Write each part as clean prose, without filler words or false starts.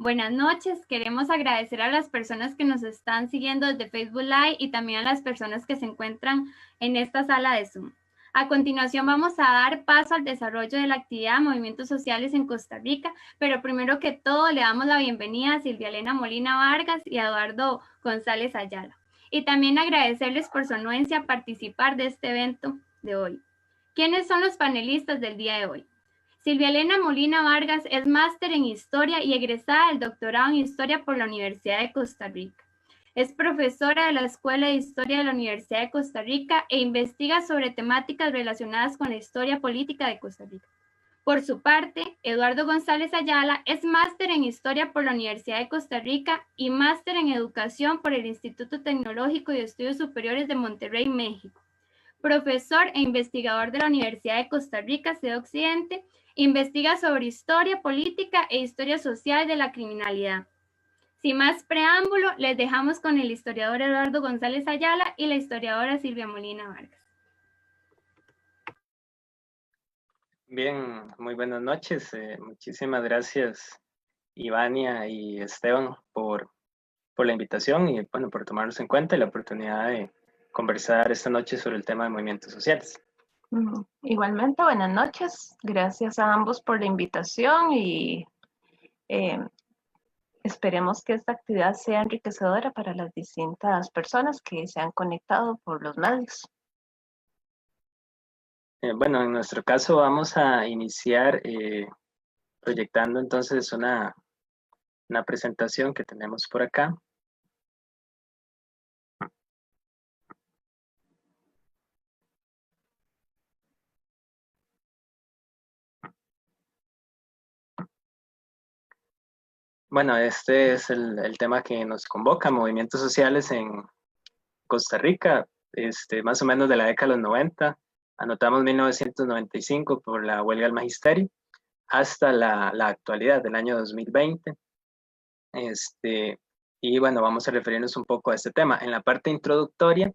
Buenas noches, queremos agradecer a las personas que nos están siguiendo desde Facebook Live y también a las personas que se encuentran en esta sala de Zoom. A continuación vamos a dar paso al desarrollo de la actividad de movimientos sociales en Costa Rica, pero primero que todo le damos la bienvenida a Silvia Elena Molina Vargas y a Eduardo González Ayala. Y también agradecerles por su anuencia a participar de este evento de hoy. ¿Quiénes son los panelistas del día de hoy? Silvia Elena Molina Vargas es máster en Historia y egresada del doctorado en Historia por la Universidad de Costa Rica. Es profesora de la Escuela de Historia de la Universidad de Costa Rica e investiga sobre temáticas relacionadas con la historia política de Costa Rica. Por su parte, Eduardo González Ayala es máster en Historia por la Universidad de Costa Rica y máster en Educación por el Instituto Tecnológico y de Estudios Superiores de Monterrey, México. Profesor e investigador de la Universidad de Costa Rica, sede Occidente, investiga sobre historia política e historia social de la criminalidad. Sin más preámbulo, les dejamos con el historiador Eduardo González Ayala y la historiadora Silvia Molina Vargas. Bien, muy buenas noches. Muchísimas gracias, Ivania y Esteban, por la invitación y bueno, por tomarnos en cuenta y la oportunidad de conversar esta noche sobre el tema de movimientos sociales. Igualmente, buenas noches. Gracias a ambos por la invitación y esperemos que esta actividad sea enriquecedora para las distintas personas que se han conectado por los medios. Bueno, en nuestro caso vamos a iniciar proyectando entonces una presentación que tenemos por acá. Bueno, este es el tema que nos convoca, movimientos sociales en Costa Rica, más o menos de la década de los 90, anotamos 1995 por la huelga del magisterio, hasta la actualidad del año 2020. Y bueno, vamos a referirnos un poco a este tema. En la parte introductoria,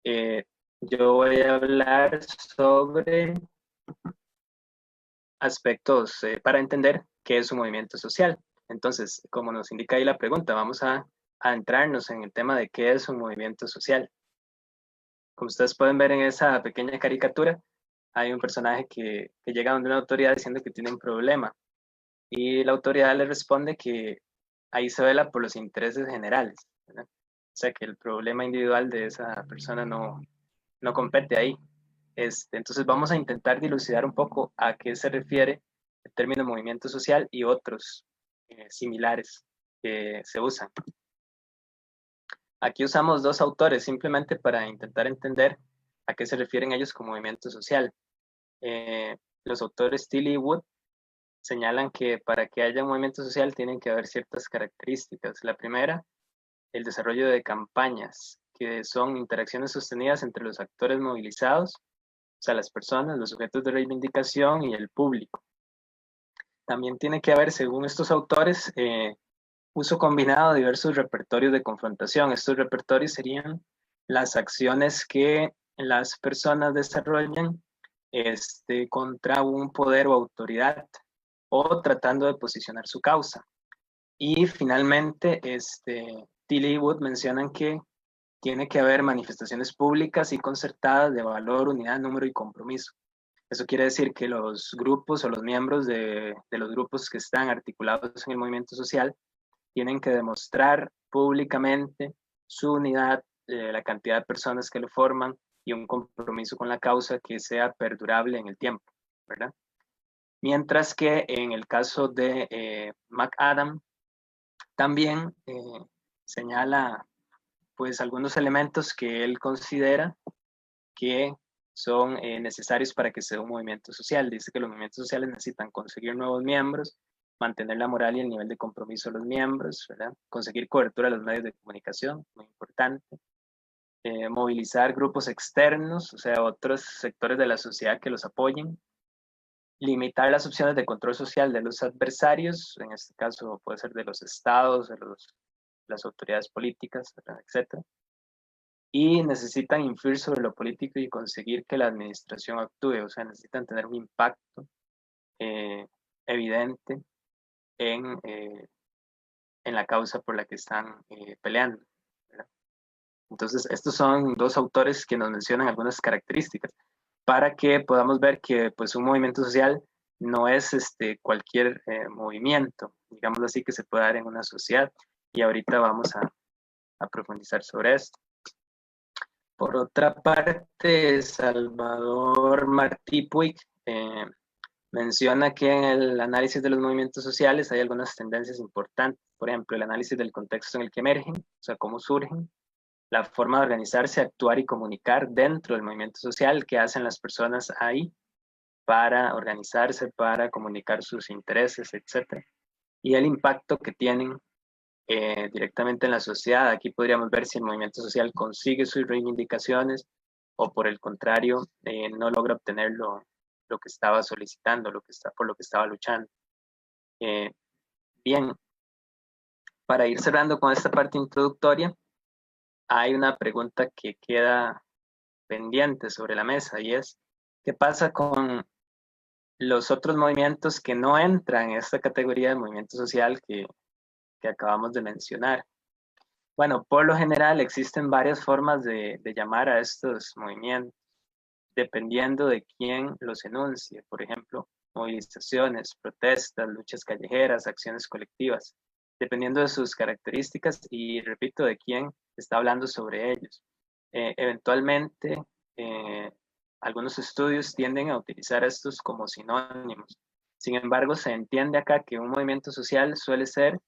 yo voy a hablar sobre aspectos para entender qué es un movimiento social. Entonces, como nos indica ahí la pregunta, vamos a entrarnos en el tema de qué es un movimiento social. Como ustedes pueden ver en esa pequeña caricatura, hay un personaje que llega donde una autoridad diciendo que tiene un problema y la autoridad le responde que ahí se vela por los intereses generales, ¿verdad? O sea que el problema individual de esa persona no compete ahí. Entonces vamos a intentar dilucidar un poco a qué se refiere el término movimiento social y otros similares que se usan. Aquí usamos dos autores simplemente para intentar entender a qué se refieren ellos con movimiento social. Los autores Tilly y Wood señalan que para que haya un movimiento social tienen que haber ciertas características. La primera, el desarrollo de campañas, que son interacciones sostenidas entre los actores movilizados, o sea, las personas, los sujetos de reivindicación y el público. También tiene que haber, según estos autores, uso combinado de diversos repertorios de confrontación. Estos repertorios serían las acciones que las personas desarrollan contra un poder o autoridad o tratando de posicionar su causa. Y finalmente, Tilly y Wood mencionan que tiene que haber manifestaciones públicas y concertadas de valor, unidad, número y compromiso. Eso quiere decir que los grupos o los miembros de los grupos que están articulados en el movimiento social tienen que demostrar públicamente su unidad, la cantidad de personas que lo forman y un compromiso con la causa que sea perdurable en el tiempo, ¿verdad? Mientras que en el caso de McAdam, también señala pues algunos elementos que él considera que son necesarios para que sea un movimiento social. Dice que los movimientos sociales necesitan conseguir nuevos miembros, mantener la moral y el nivel de compromiso de los miembros, ¿verdad? Conseguir cobertura de los medios de comunicación, muy importante. Movilizar grupos externos, o sea, otros sectores de la sociedad que los apoyen. Limitar las opciones de control social de los adversarios, en este caso puede ser de los estados, de las autoridades políticas, etc. Y necesitan influir sobre lo político y conseguir que la administración actúe, o sea, necesitan tener un impacto evidente en en la causa por la que están peleando, ¿verdad? Entonces, estos son dos autores que nos mencionan algunas características para que podamos ver que pues, un movimiento social no es cualquier movimiento, digámoslo así, que se puede dar en una sociedad. Y ahorita vamos a profundizar sobre esto. Por otra parte, Salvador Martí Puig menciona que en el análisis de los movimientos sociales hay algunas tendencias importantes. Por ejemplo, el análisis del contexto en el que emergen, o sea, cómo surgen, la forma de organizarse, actuar y comunicar dentro del movimiento social, que hacen las personas ahí para organizarse, para comunicar sus intereses, etc. Y el impacto que tienen directamente en la sociedad. Aquí podríamos ver si el movimiento social consigue sus reivindicaciones o por el contrario no logra obtener lo que estaba solicitando, por lo que estaba luchando. Bien, para ir cerrando con esta parte introductoria, hay una pregunta que queda pendiente sobre la mesa y es, ¿qué pasa con los otros movimientos que no entran en esta categoría de movimiento social que acabamos de mencionar? Bueno, por lo general existen varias formas de llamar a estos movimientos, dependiendo de quién los enuncie. Por ejemplo, movilizaciones, protestas, luchas callejeras, acciones colectivas, dependiendo de sus características y, repito, de quién está hablando sobre ellos. Eventualmente, algunos estudios tienden a utilizar estos como sinónimos. Sin embargo, se entiende acá que un movimiento social suele ser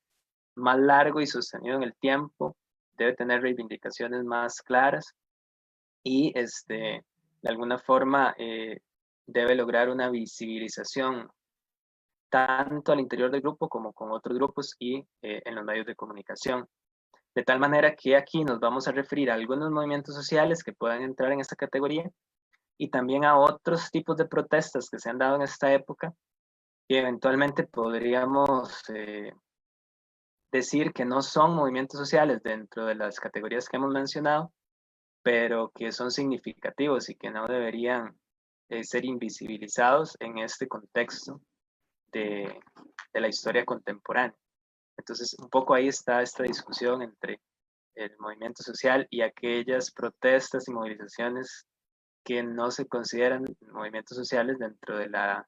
más largo y sostenido en el tiempo, debe tener reivindicaciones más claras y de alguna forma debe lograr una visibilización tanto al interior del grupo como con otros grupos y en los medios de comunicación. De tal manera que aquí nos vamos a referir a algunos movimientos sociales que puedan entrar en esta categoría y también a otros tipos de protestas que se han dado en esta época y eventualmente podríamos decir que no son movimientos sociales dentro de las categorías que hemos mencionado, pero que son significativos y que no deberían ser invisibilizados en este contexto de la historia contemporánea. Entonces, un poco ahí está esta discusión entre el movimiento social y aquellas protestas y movilizaciones que no se consideran movimientos sociales dentro de la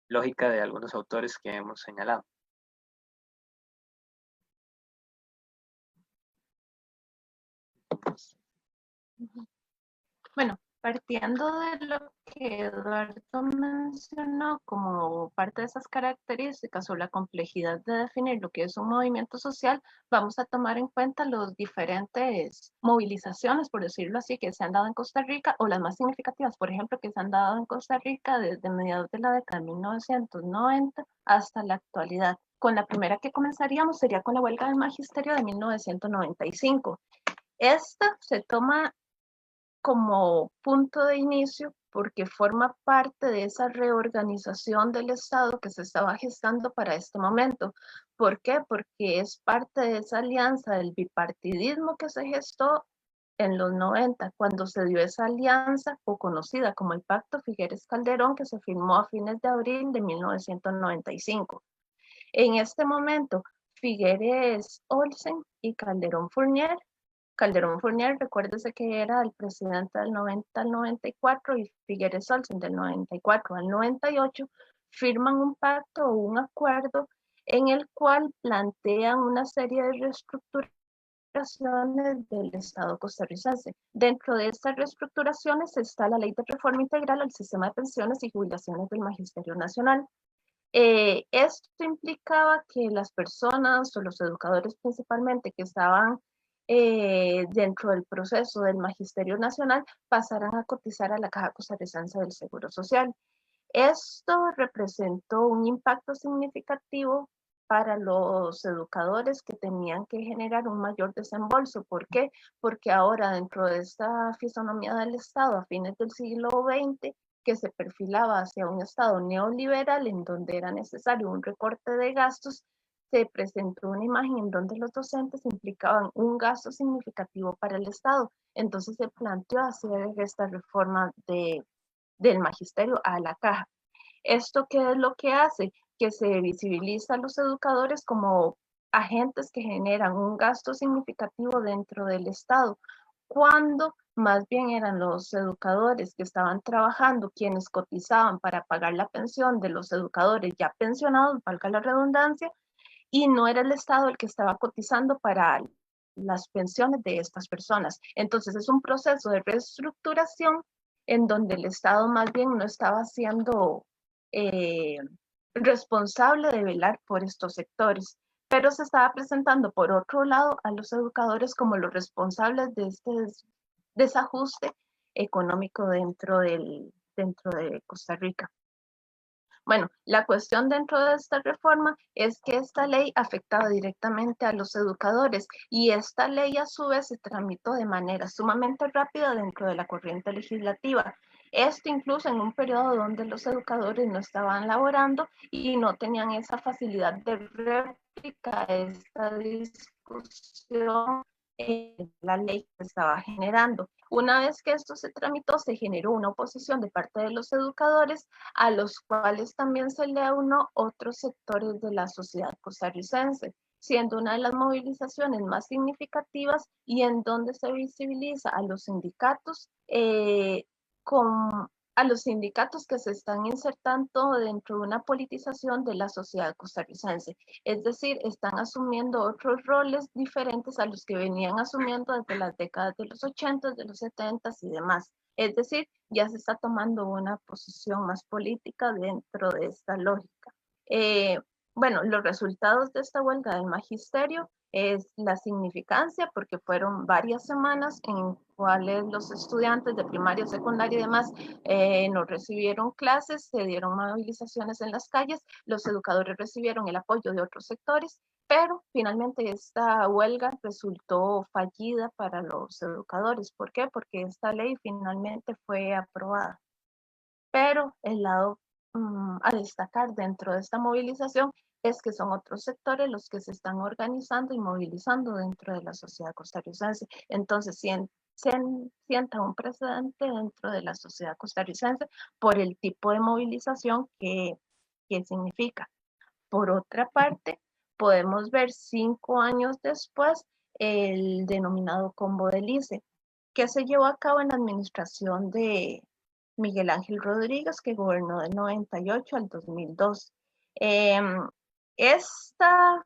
lógica de algunos autores que hemos señalado. Bueno, partiendo de lo que Eduardo mencionó como parte de esas características o la complejidad de definir lo que es un movimiento social, vamos a tomar en cuenta los diferentes movilizaciones, por decirlo así, que se han dado en Costa Rica o las más significativas, por ejemplo, que se han dado en Costa Rica desde mediados de la década de 1990 hasta la actualidad. Con la primera que comenzaríamos sería con la huelga del magisterio de 1995. Esta se toma como punto de inicio porque forma parte de esa reorganización del Estado que se estaba gestando para este momento. ¿Por qué? Porque es parte de esa alianza del bipartidismo que se gestó en los 90, cuando se dio esa alianza o conocida como el Pacto Figueres-Calderón, que se firmó a fines de abril de 1995. En este momento, Figueres Olsen y Calderón Fournier. Calderón Fournier, recuérdese que era el presidente del 90 al 94 y Figueres Olsen del 94 al 98, firman un pacto o un acuerdo en el cual plantean una serie de reestructuraciones del Estado costarricense. Dentro de estas reestructuraciones está la Ley de Reforma Integral al Sistema de Pensiones y Jubilaciones del Magisterio Nacional. Esto implicaba que las personas o los educadores principalmente que estaban dentro del proceso del Magisterio Nacional pasaran a cotizar a la Caja Costarricense del Seguro Social. Esto representó un impacto significativo para los educadores que tenían que generar un mayor desembolso. ¿Por qué? Porque ahora dentro de esta fisonomía del Estado a fines del siglo XX, que se perfilaba hacia un Estado neoliberal en donde era necesario un recorte de gastos, se presentó una imagen en donde los docentes implicaban un gasto significativo para el Estado. Entonces se planteó hacer esta reforma del magisterio a la caja. ¿Esto qué es lo que hace? Que se visibiliza a los educadores como agentes que generan un gasto significativo dentro del Estado, cuando más bien eran los educadores que estaban trabajando quienes cotizaban para pagar la pensión de los educadores ya pensionados, valga la redundancia, y no era el Estado el que estaba cotizando para las pensiones de estas personas. Entonces es un proceso de reestructuración en donde el Estado más bien no estaba siendo responsable de velar por estos sectores, pero se estaba presentando por otro lado a los educadores como los responsables de este desajuste económico dentro de Costa Rica. Bueno, la cuestión dentro de esta reforma es que esta ley afectaba directamente a los educadores y esta ley a su vez se tramitó de manera sumamente rápida dentro de la corriente legislativa. Esto incluso en un periodo donde los educadores no estaban laborando y no tenían esa facilidad de réplica a esta discusión en la ley que estaba generando. Una vez que esto se tramitó, se generó una oposición de parte de los educadores, a los cuales también se le aunó otros sectores de la sociedad costarricense, siendo una de las movilizaciones más significativas y en donde se visibiliza a los sindicatos a los sindicatos que se están insertando dentro de una politización de la sociedad costarricense. Es decir, están asumiendo otros roles diferentes a los que venían asumiendo desde las décadas de los 80, de los 70 y demás. Es decir, ya se está tomando una posición más política dentro de esta lógica. Bueno, los resultados de esta huelga del magisterio es la significancia, porque fueron varias semanas en cuales los estudiantes de primaria, secundaria y demás no recibieron clases, se dieron movilizaciones en las calles, los educadores recibieron el apoyo de otros sectores, pero finalmente esta huelga resultó fallida para los educadores. ¿Por qué? Porque esta ley finalmente fue aprobada. Pero el lado a destacar dentro de esta movilización es que son otros sectores los que se están organizando y movilizando dentro de la sociedad costarricense. Entonces, sienta un precedente dentro de la sociedad costarricense por el tipo de movilización que significa. Por otra parte, podemos ver 5 años después el denominado Combo del ICE, que se llevó a cabo en la administración de Miguel Ángel Rodríguez, que gobernó del 98 al 2002. Esta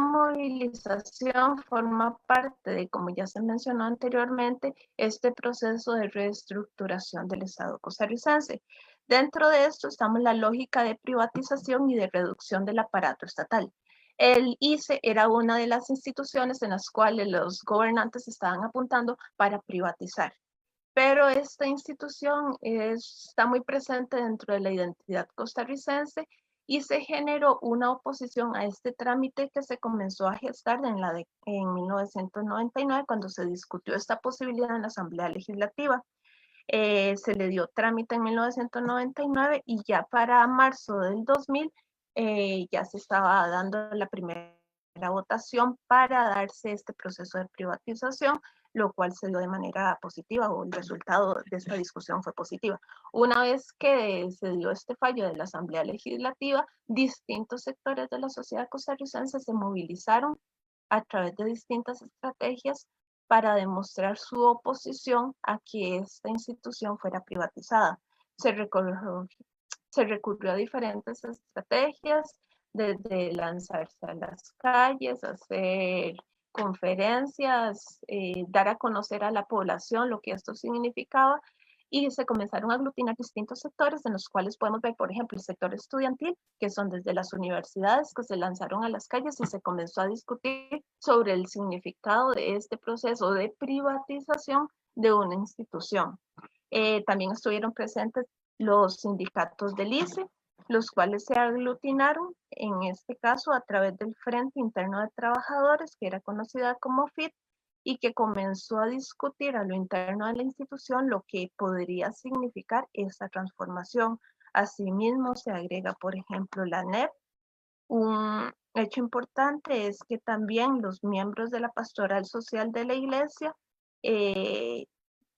movilización forma parte de, como ya se mencionó anteriormente, este proceso de reestructuración del Estado costarricense. Dentro de esto estamos la lógica de privatización y de reducción del aparato estatal. El ICE era una de las instituciones en las cuales los gobernantes estaban apuntando para privatizar, pero esta institución está muy presente dentro de la identidad costarricense y se generó una oposición a este trámite que se comenzó a gestar en 1999 cuando se discutió esta posibilidad en la Asamblea Legislativa. Se le dio trámite en 1999 y ya para marzo del 2000 ya se estaba dando la primera votación para darse este proceso de privatización, lo cual se dio de manera positiva, o el resultado de esta discusión fue positiva. Una vez que se dio este fallo de la Asamblea Legislativa, distintos sectores de la sociedad costarricense se movilizaron a través de distintas estrategias para demostrar su oposición a que esta institución fuera privatizada. Se recurrió a diferentes estrategias, desde lanzarse a las calles, hacer conferencias, dar a conocer a la población lo que esto significaba, y se comenzaron a aglutinar distintos sectores en los cuales podemos ver, por ejemplo, el sector estudiantil, que son desde las universidades que se lanzaron a las calles y se comenzó a discutir sobre el significado de este proceso de privatización de una institución. También estuvieron presentes los sindicatos del ICE, los cuales se aglutinaron, en este caso a través del Frente Interno de Trabajadores, que era conocida como FIT, y que comenzó a discutir a lo interno de la institución lo que podría significar esta transformación. Asimismo, se agrega, por ejemplo, la NEP. Un hecho importante es que también los miembros de la Pastoral Social de la Iglesia,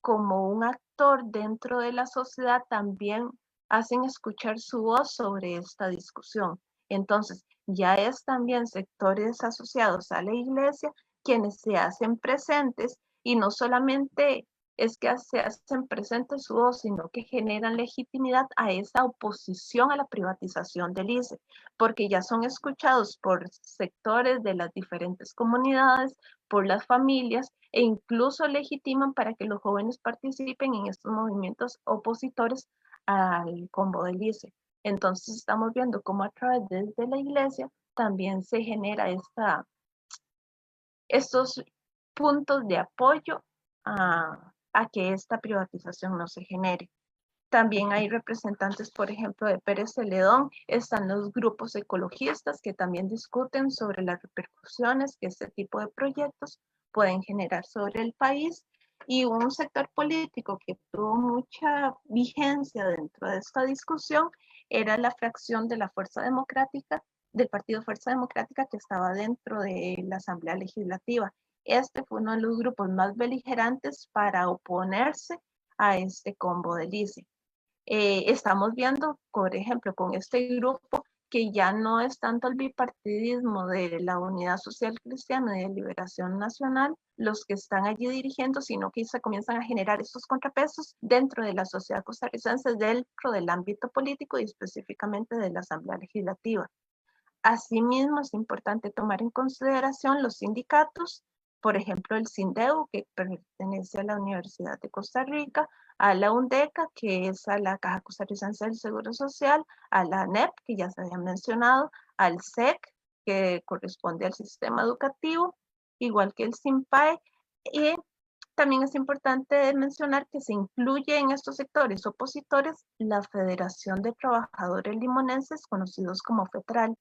como un actor dentro de la sociedad, también hacen escuchar su voz sobre esta discusión. Entonces, ya es también sectores asociados a la iglesia quienes se hacen presentes, y no solamente es que se hacen presentes su voz, sino que generan legitimidad a esa oposición a la privatización del ICE, porque ya son escuchados por sectores de las diferentes comunidades, por las familias, e incluso legitiman para que los jóvenes participen en estos movimientos opositores al combo del ICE. Entonces estamos viendo cómo a través de la iglesia también se genera estos puntos de apoyo a que esta privatización no se genere. También hay representantes, por ejemplo, de Pérez Celedón, están los grupos ecologistas que también discuten sobre las repercusiones que este tipo de proyectos pueden generar sobre el país, y un sector político que tuvo mucha vigencia dentro de esta discusión era la fracción de la Fuerza Democrática, del Partido Fuerza Democrática, que estaba dentro de la Asamblea Legislativa. Este fue uno de los grupos más beligerantes para oponerse a este combo del ICE. Estamos viendo, por ejemplo, con este grupo, que ya no es tanto el bipartidismo de la Unidad Social Cristiana y de Liberación Nacional los que están allí dirigiendo, sino que se comienzan a generar estos contrapesos dentro de la sociedad costarricense, dentro del ámbito político y específicamente de la Asamblea Legislativa. Asimismo, es importante tomar en consideración los sindicatos, por ejemplo, el SINDEU, que pertenece a la Universidad de Costa Rica, a la UNDECA, que es a la Caja Costarricense del Seguro Social, a la ANEP, que ya se había mencionado, al SEC, que corresponde al sistema educativo, igual que el SINPAE, y también es importante mencionar que se incluye en estos sectores opositores la Federación de Trabajadores Limonenses, conocidos como FETRAL.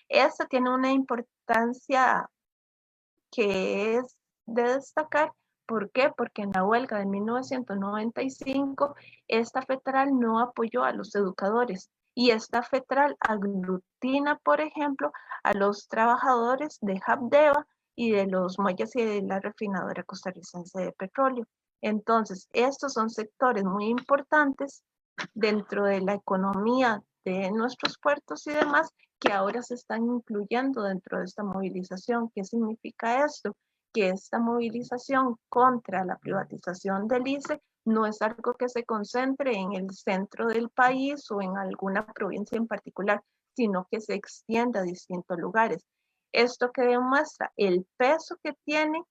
Esta tiene una importancia que es de destacar. ¿Por qué? Porque en la huelga de 1995, esta FETRAL no apoyó a los educadores, y esta FETRAL aglutina, por ejemplo, a los trabajadores de Habdeba y de los muelles y de la refinadora costarricense de petróleo. Entonces, estos son sectores muy importantes dentro de la economía de nuestros puertos y demás, que ahora se están incluyendo dentro de esta movilización. ¿Qué significa esto? Que esta movilización contra la privatización del ICE no es algo que se concentre en el centro del país o en alguna provincia en particular, sino que se extiende a distintos lugares. Esto que demuestra el peso que tiene,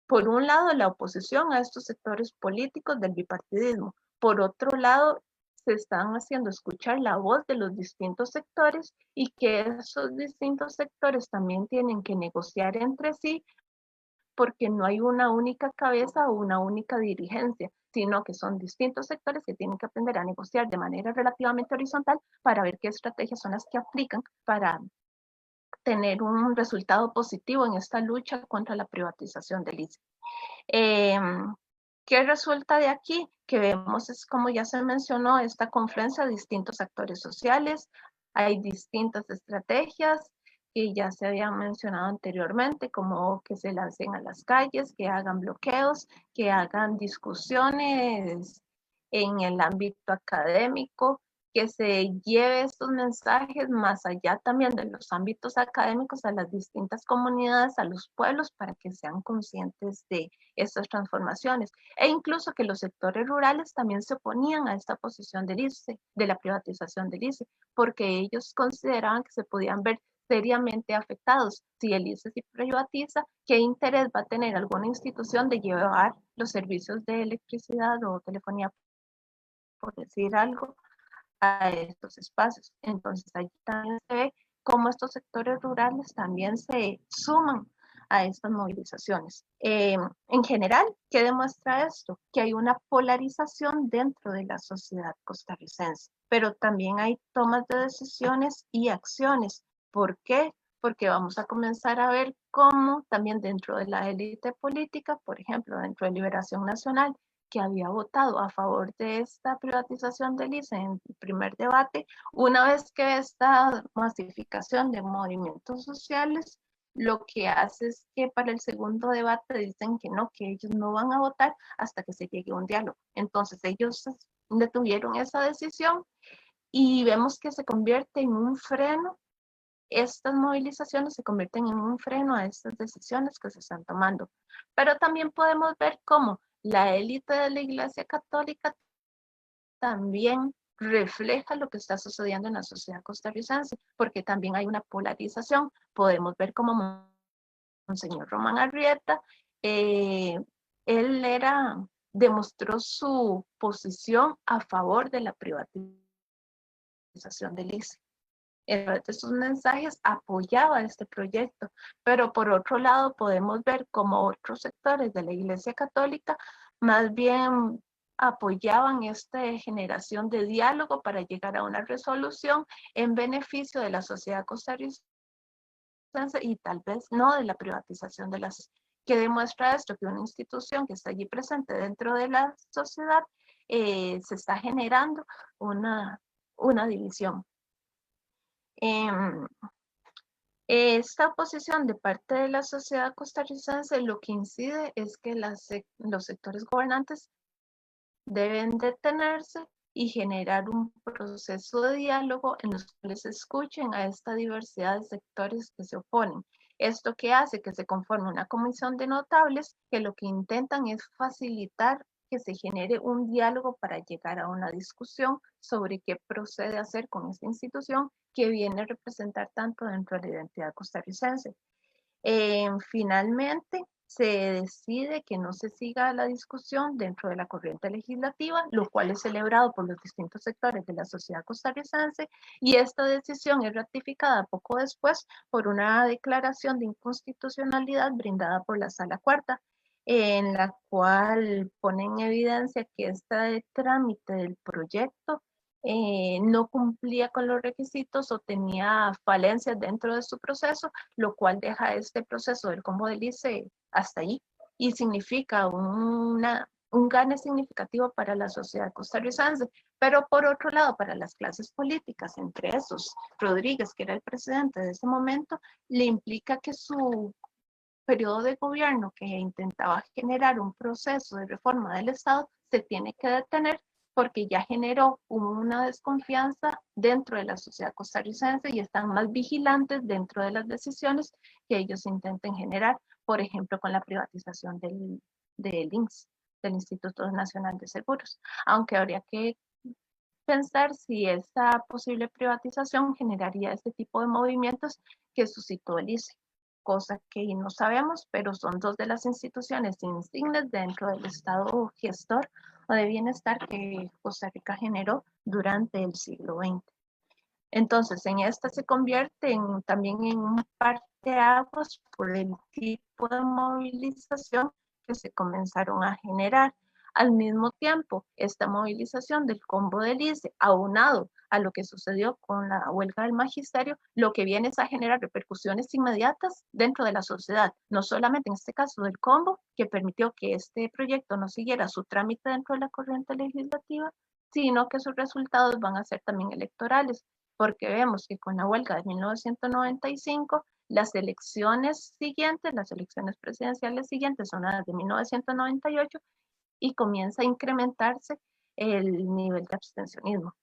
por un lado, la oposición a estos sectores políticos del bipartidismo. Por otro lado, se están haciendo escuchar la voz de los distintos sectores, y que esos distintos sectores también tienen que negociar entre sí, porque no hay una única cabeza o una única dirigencia, sino que son distintos sectores que tienen que aprender a negociar de manera relativamente horizontal para ver qué estrategias son las que aplican para tener un resultado positivo en esta lucha contra la privatización del ICE. ¿Qué resulta de aquí? Que vemos, es como ya se mencionó, esta confluencia de distintos actores sociales. Hay distintas estrategias que ya se habían mencionado anteriormente, como que se lancen a las calles, que hagan bloqueos, que hagan discusiones en el ámbito académico, que se lleve estos mensajes más allá también de los ámbitos académicos a las distintas comunidades, a los pueblos, para que sean conscientes de estas transformaciones, e incluso que los sectores rurales también se oponían a esta posición del ICE, de la privatización del ICE, porque ellos consideraban que se podían ver seriamente afectados. Si el ICE se privatiza, ¿qué interés va a tener alguna institución de llevar los servicios de electricidad o telefonía, por decir algo, a estos espacios? Entonces, allí también se ve cómo estos sectores rurales también se suman a estas movilizaciones. En general, ¿qué demuestra esto? Que hay una polarización dentro de la sociedad costarricense, pero también hay tomas de decisiones y acciones. ¿Por qué? Porque vamos a comenzar a ver cómo también dentro de la élite política, por ejemplo, dentro de Liberación Nacional, que había votado a favor de esta privatización del ICE en el primer debate, una vez que esta masificación de movimientos sociales, lo que hace es que para el segundo debate dicen que no, que ellos no van a votar hasta que se llegue a un diálogo. Entonces ellos detuvieron esa decisión, y vemos que se convierte en un freno estas movilizaciones se convierten en un freno a estas decisiones que se están tomando. Pero también podemos ver cómo la élite de la Iglesia Católica también refleja lo que está sucediendo en la sociedad costarricense, porque también hay una polarización. Podemos ver cómo Monseñor Román Arrieta, él demostró su posición a favor de la privatización del ICE. En de sus mensajes apoyaba este proyecto, pero por otro lado podemos ver como otros sectores de la Iglesia Católica más bien apoyaban esta generación de diálogo para llegar a una resolución en beneficio de la sociedad costarricense y tal vez no de la privatización de las, que demuestra esto, que una institución que está allí presente dentro de la sociedad se está generando una división. Esta oposición de parte de la sociedad costarricense lo que incide es que los sectores gobernantes deben detenerse y generar un proceso de diálogo en los cuales se escuchen a esta diversidad de sectores que se oponen. Esto que hace que se conforme una comisión de notables que lo que intentan es facilitar que se genere un diálogo para llegar a una discusión sobre qué procede a hacer con esta institución que viene a representar tanto dentro de la identidad costarricense. Finalmente, se decide que no se siga la discusión dentro de la corriente legislativa, lo cual es celebrado por los distintos sectores de la sociedad costarricense, y esta decisión es ratificada poco después por una declaración de inconstitucionalidad brindada por la Sala Cuarta, en la cual pone en evidencia que este trámite del proyecto no cumplía con los requisitos o tenía falencias dentro de su proceso, lo cual deja este proceso del combo del ICE hasta ahí y significa un gane significativo para la sociedad costarricense, pero por otro lado para las clases políticas, entre esos Rodríguez, que era el presidente de ese momento, le implica que su periodo de gobierno que intentaba generar un proceso de reforma del Estado se tiene que detener porque ya generó una desconfianza dentro de la sociedad costarricense y están más vigilantes dentro de las decisiones que ellos intenten generar, por ejemplo, con la privatización del INSS, del Instituto Nacional de Seguros, aunque habría que pensar si esta posible privatización generaría este tipo de movimientos que suscitó el ICE, cosa que no sabemos, pero son dos de las instituciones insignes dentro del Estado gestor o de bienestar que Costa Rica generó durante el siglo XX. Entonces, en esta se convierte también en un parteaguas por el tipo de movilización que se comenzaron a generar. Al mismo tiempo, esta movilización del combo del ICE, aunado a lo que sucedió con la huelga del magisterio, lo que viene es a generar repercusiones inmediatas dentro de la sociedad, no solamente en este caso del combo, que permitió que este proyecto no siguiera su trámite dentro de la corriente legislativa, sino que sus resultados van a ser también electorales, porque vemos que con la huelga de 1995, las elecciones siguientes, las elecciones presidenciales siguientes son las de 1998 y comienza a incrementarse el nivel de abstencionismo.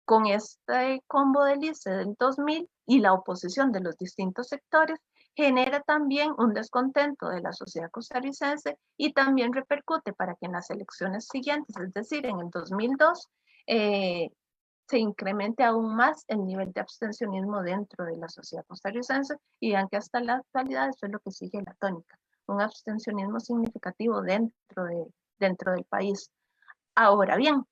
Con este combo del ICE del 2000 y la oposición de los distintos sectores, genera también un descontento de la sociedad costarricense y también repercute para que en las elecciones siguientes, es decir, en el 2002, se incremente aún más el nivel de abstencionismo dentro de la sociedad costarricense y vean que hasta la actualidad eso es lo que sigue la tónica, un abstencionismo significativo dentro del país. Ahora bien,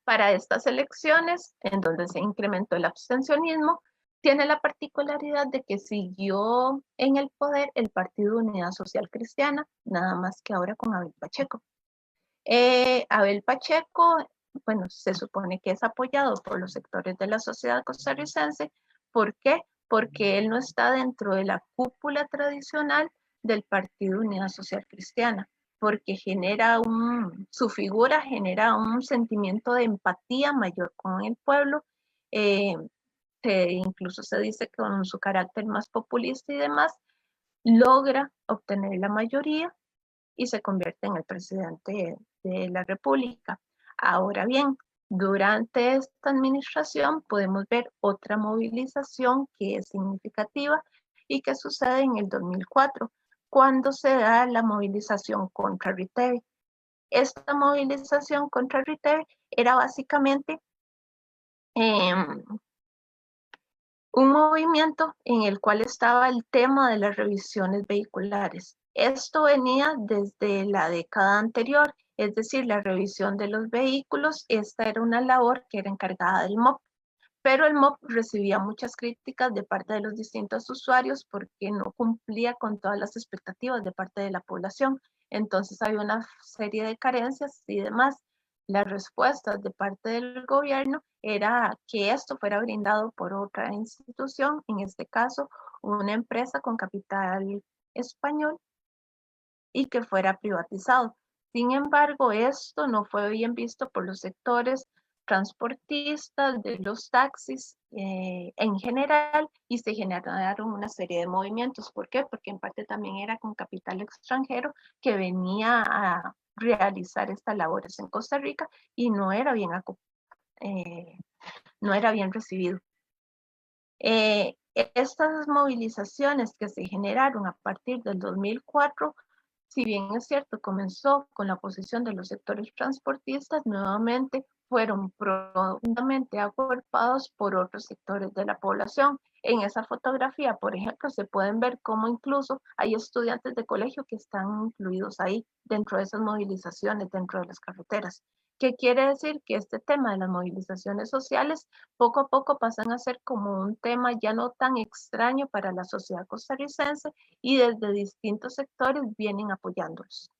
para estas elecciones, en donde se incrementó el abstencionismo, tiene la particularidad de que siguió en el poder el Partido Unidad Social Cristiana, nada más que ahora con Abel Pacheco. Abel Pacheco, bueno, se supone que es apoyado por los sectores de la sociedad costarricense. ¿Por qué? Porque él no está dentro de la cúpula tradicional del Partido Unidad Social Cristiana, porque su figura genera un sentimiento de empatía mayor con el pueblo, incluso se dice que con su carácter más populista y demás, logra obtener la mayoría y se convierte en el presidente de la República. Ahora bien, Durante esta administración podemos ver otra movilización que es significativa y que sucede en el 2004, cuando se da la movilización contra Riteve. Esta movilización contra Riteve era básicamente un movimiento en el cual estaba el tema de las revisiones vehiculares. Esto venía desde la década anterior, es decir, la revisión de los vehículos. Esta era una labor que era encargada del MOP, pero el MOP recibía muchas críticas de parte de los distintos usuarios porque no cumplía con todas las expectativas de parte de la población. Entonces había una serie de carencias y demás. Las respuestas de parte del gobierno era que esto fuera brindado por otra institución, en este caso una empresa con capital español, y que fuera privatizado. Sin embargo, esto no fue bien visto por los sectores transportistas, de los taxis en general, y se generaron una serie de movimientos. ¿Por qué? Porque en parte también era con capital extranjero que venía a realizar estas labores en Costa Rica y no era bien recibido. Estas movilizaciones que se generaron a partir del 2004, si bien es cierto, comenzó con la oposición de los sectores transportistas, nuevamente fueron profundamente agrupados por otros sectores de la población. En esa fotografía, por ejemplo, se pueden ver cómo incluso hay estudiantes de colegio que están incluidos ahí dentro de esas movilizaciones, dentro de las carreteras. ¿Qué quiere decir? Que este tema de las movilizaciones sociales poco a poco pasan a ser como un tema ya no tan extraño para la sociedad costarricense y desde distintos sectores vienen apoyándolos.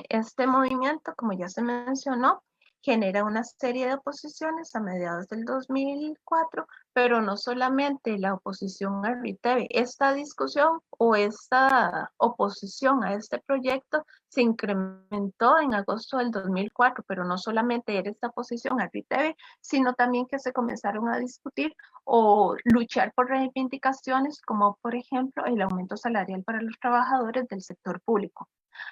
Este movimiento, como ya se mencionó, genera una serie de oposiciones a mediados del 2004, pero no solamente la oposición a Riteve. Esta discusión o esta oposición a este proyecto se incrementó en agosto del 2004, pero no solamente era esta oposición a Riteve, sino también que se comenzaron a discutir o luchar por reivindicaciones como, por ejemplo, el aumento salarial para los trabajadores del sector público.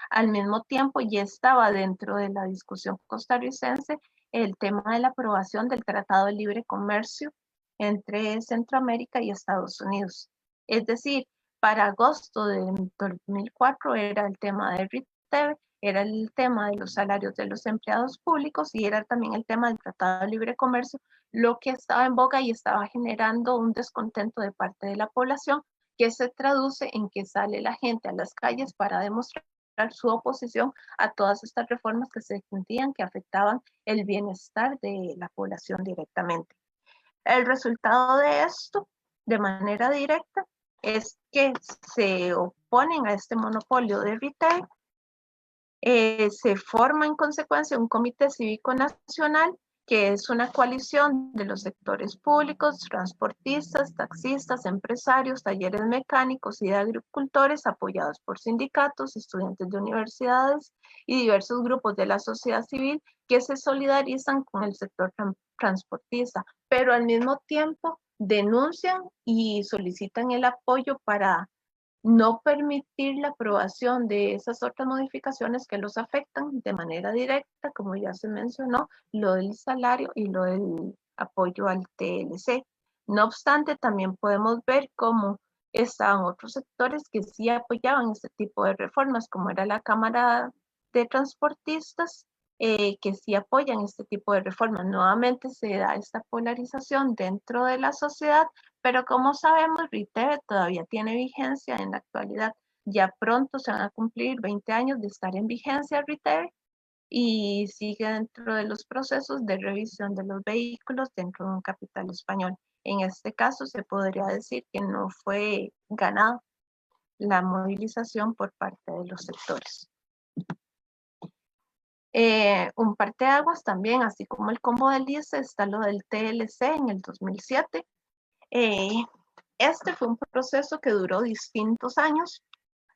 Al mismo tiempo, ya estaba dentro de la discusión costarricense el tema de la aprobación del Tratado de Libre Comercio entre Centroamérica y Estados Unidos. Es decir, para agosto de 2004 era el tema de Riteve, era el tema de los salarios de los empleados públicos y era también el tema del Tratado de Libre Comercio, lo que estaba en boga y estaba generando un descontento de parte de la población, que se traduce en que sale la gente a las calles para demostrar su oposición a todas estas reformas que se sentían que afectaban el bienestar de la población directamente. El resultado de esto, de manera directa, es que se oponen a este monopolio de retail. Se forma en consecuencia un comité cívico nacional que es una coalición de los sectores públicos, transportistas, taxistas, empresarios, talleres mecánicos y de agricultores, apoyados por sindicatos, estudiantes de universidades y diversos grupos de la sociedad civil que se solidarizan con el sector transportista, pero al mismo tiempo denuncian y solicitan el apoyo para no permitir la aprobación de esas otras modificaciones que los afectan de manera directa, como ya se mencionó, lo del salario y lo del apoyo al TLC. No obstante, también podemos ver cómo estaban otros sectores que sí apoyaban este tipo de reformas, como era la Cámara de Transportistas, que sí apoyan este tipo de reformas. Nuevamente se da esta polarización dentro de la sociedad, pero como sabemos, Riteve todavía tiene vigencia en la actualidad. Ya pronto se van a cumplir 20 años de estar en vigencia Riteve y sigue dentro de los procesos de revisión de los vehículos dentro de un capital español. En este caso se podría decir que no fue ganada la movilización por parte de los sectores. Un parteaguas también, así como el combo del ICE, está lo del TLC en el 2007. Este fue un proceso que duró distintos años,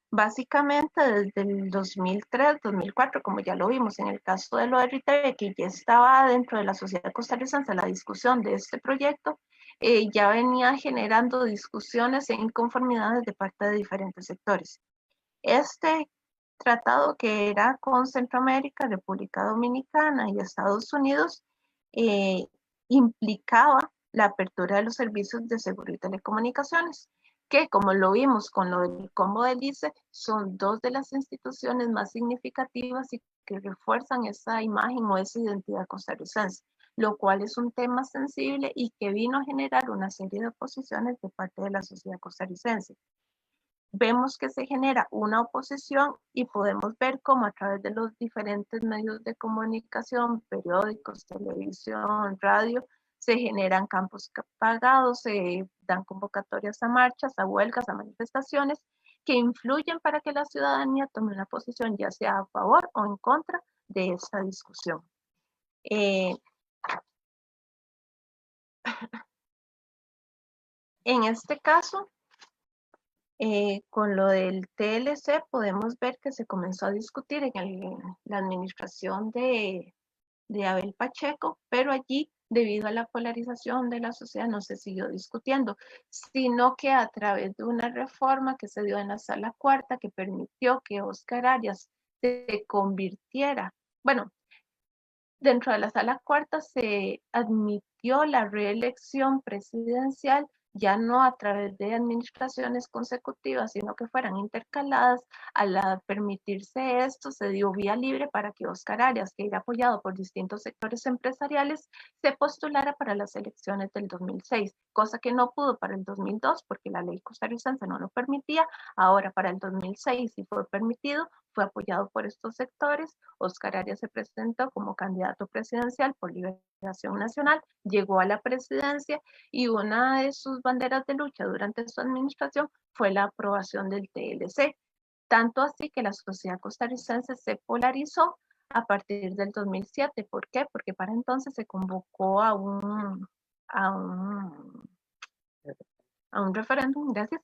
básicamente desde el 2003, 2004, como ya lo vimos en el caso de lo de Riteve, que ya estaba dentro de la sociedad costarricense la discusión de este proyecto, ya venía generando discusiones e inconformidades de parte de diferentes sectores. Este tratado, que era con Centroamérica, República Dominicana y Estados Unidos, implicaba la apertura de los servicios de seguro y telecomunicaciones, que, como lo vimos con lo del combo del ICE, son dos de las instituciones más significativas y que refuerzan esa imagen o esa identidad costarricense, lo cual es un tema sensible y que vino a generar una serie de oposiciones de parte de la sociedad costarricense. Vemos que se genera una oposición y podemos ver cómo a través de los diferentes medios de comunicación, periódicos, televisión, radio, se generan campos pagados, se dan convocatorias a marchas, a huelgas, a manifestaciones que influyen para que la ciudadanía tome una posición, ya sea a favor o en contra de esta discusión. En este caso, con lo del TLC podemos ver que se comenzó a discutir en la administración de Abel Pacheco, pero allí, debido a la polarización de la sociedad, no se siguió discutiendo, sino que a través de una reforma que se dio en la sala cuarta, que permitió que Oscar Arias se convirtiera, bueno, dentro de la sala cuarta se admitió la reelección presidencial, ya no a través de administraciones consecutivas, sino que fueran intercaladas. Al permitirse esto, se dio vía libre para que Oscar Arias, que era apoyado por distintos sectores empresariales, se postulara para las elecciones del 2006, cosa que no pudo para el 2002 porque la ley costarricense no lo permitía. Ahora para el 2006 sí fue permitido, fue apoyado por estos sectores. Oscar Arias se presentó como candidato presidencial por Liberación Nacional, llegó a la presidencia y una de sus banderas de lucha durante su administración fue la aprobación del TLC. Tanto así que la sociedad costarricense se polarizó a partir del 2007. ¿Por qué? Porque para entonces se convocó a un referéndum, gracias,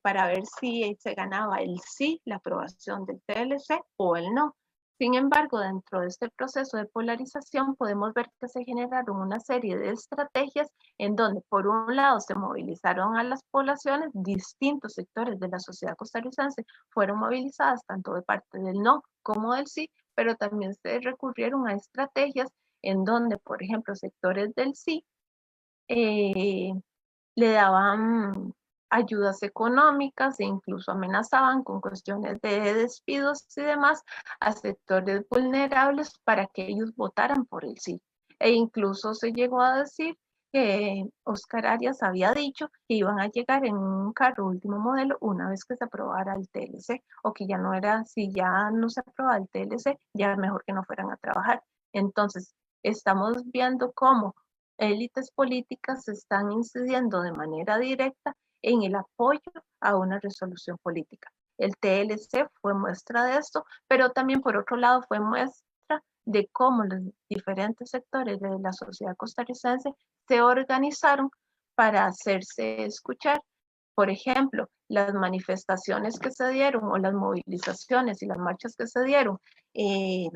para ver si se ganaba el sí, la aprobación del TLC, o el no. Sin embargo, dentro de este proceso de polarización podemos ver que se generaron una serie de estrategias en donde, por un lado, se movilizaron a las poblaciones, distintos sectores de la sociedad costarricense fueron movilizadas tanto de parte del no como del sí, pero también se recurrieron a estrategias en donde, por ejemplo, sectores del sí le daban ayudas económicas e incluso amenazaban con cuestiones de despidos y demás a sectores vulnerables para que ellos votaran por el sí. E incluso se llegó a decir que Oscar Arias había dicho que iban a llegar en un carro último modelo una vez que se aprobara el TLC, o que ya no era, si ya no se aprobaba el TLC, ya mejor que no fueran a trabajar. Entonces, estamos viendo cómo élites políticas están incidiendo de manera directa en el apoyo a una resolución política. El TLC fue muestra de esto, pero también por otro lado fue muestra de cómo los diferentes sectores de la sociedad costarricense se organizaron para hacerse escuchar. Por ejemplo, las manifestaciones que se dieron o las movilizaciones y las marchas que se dieron en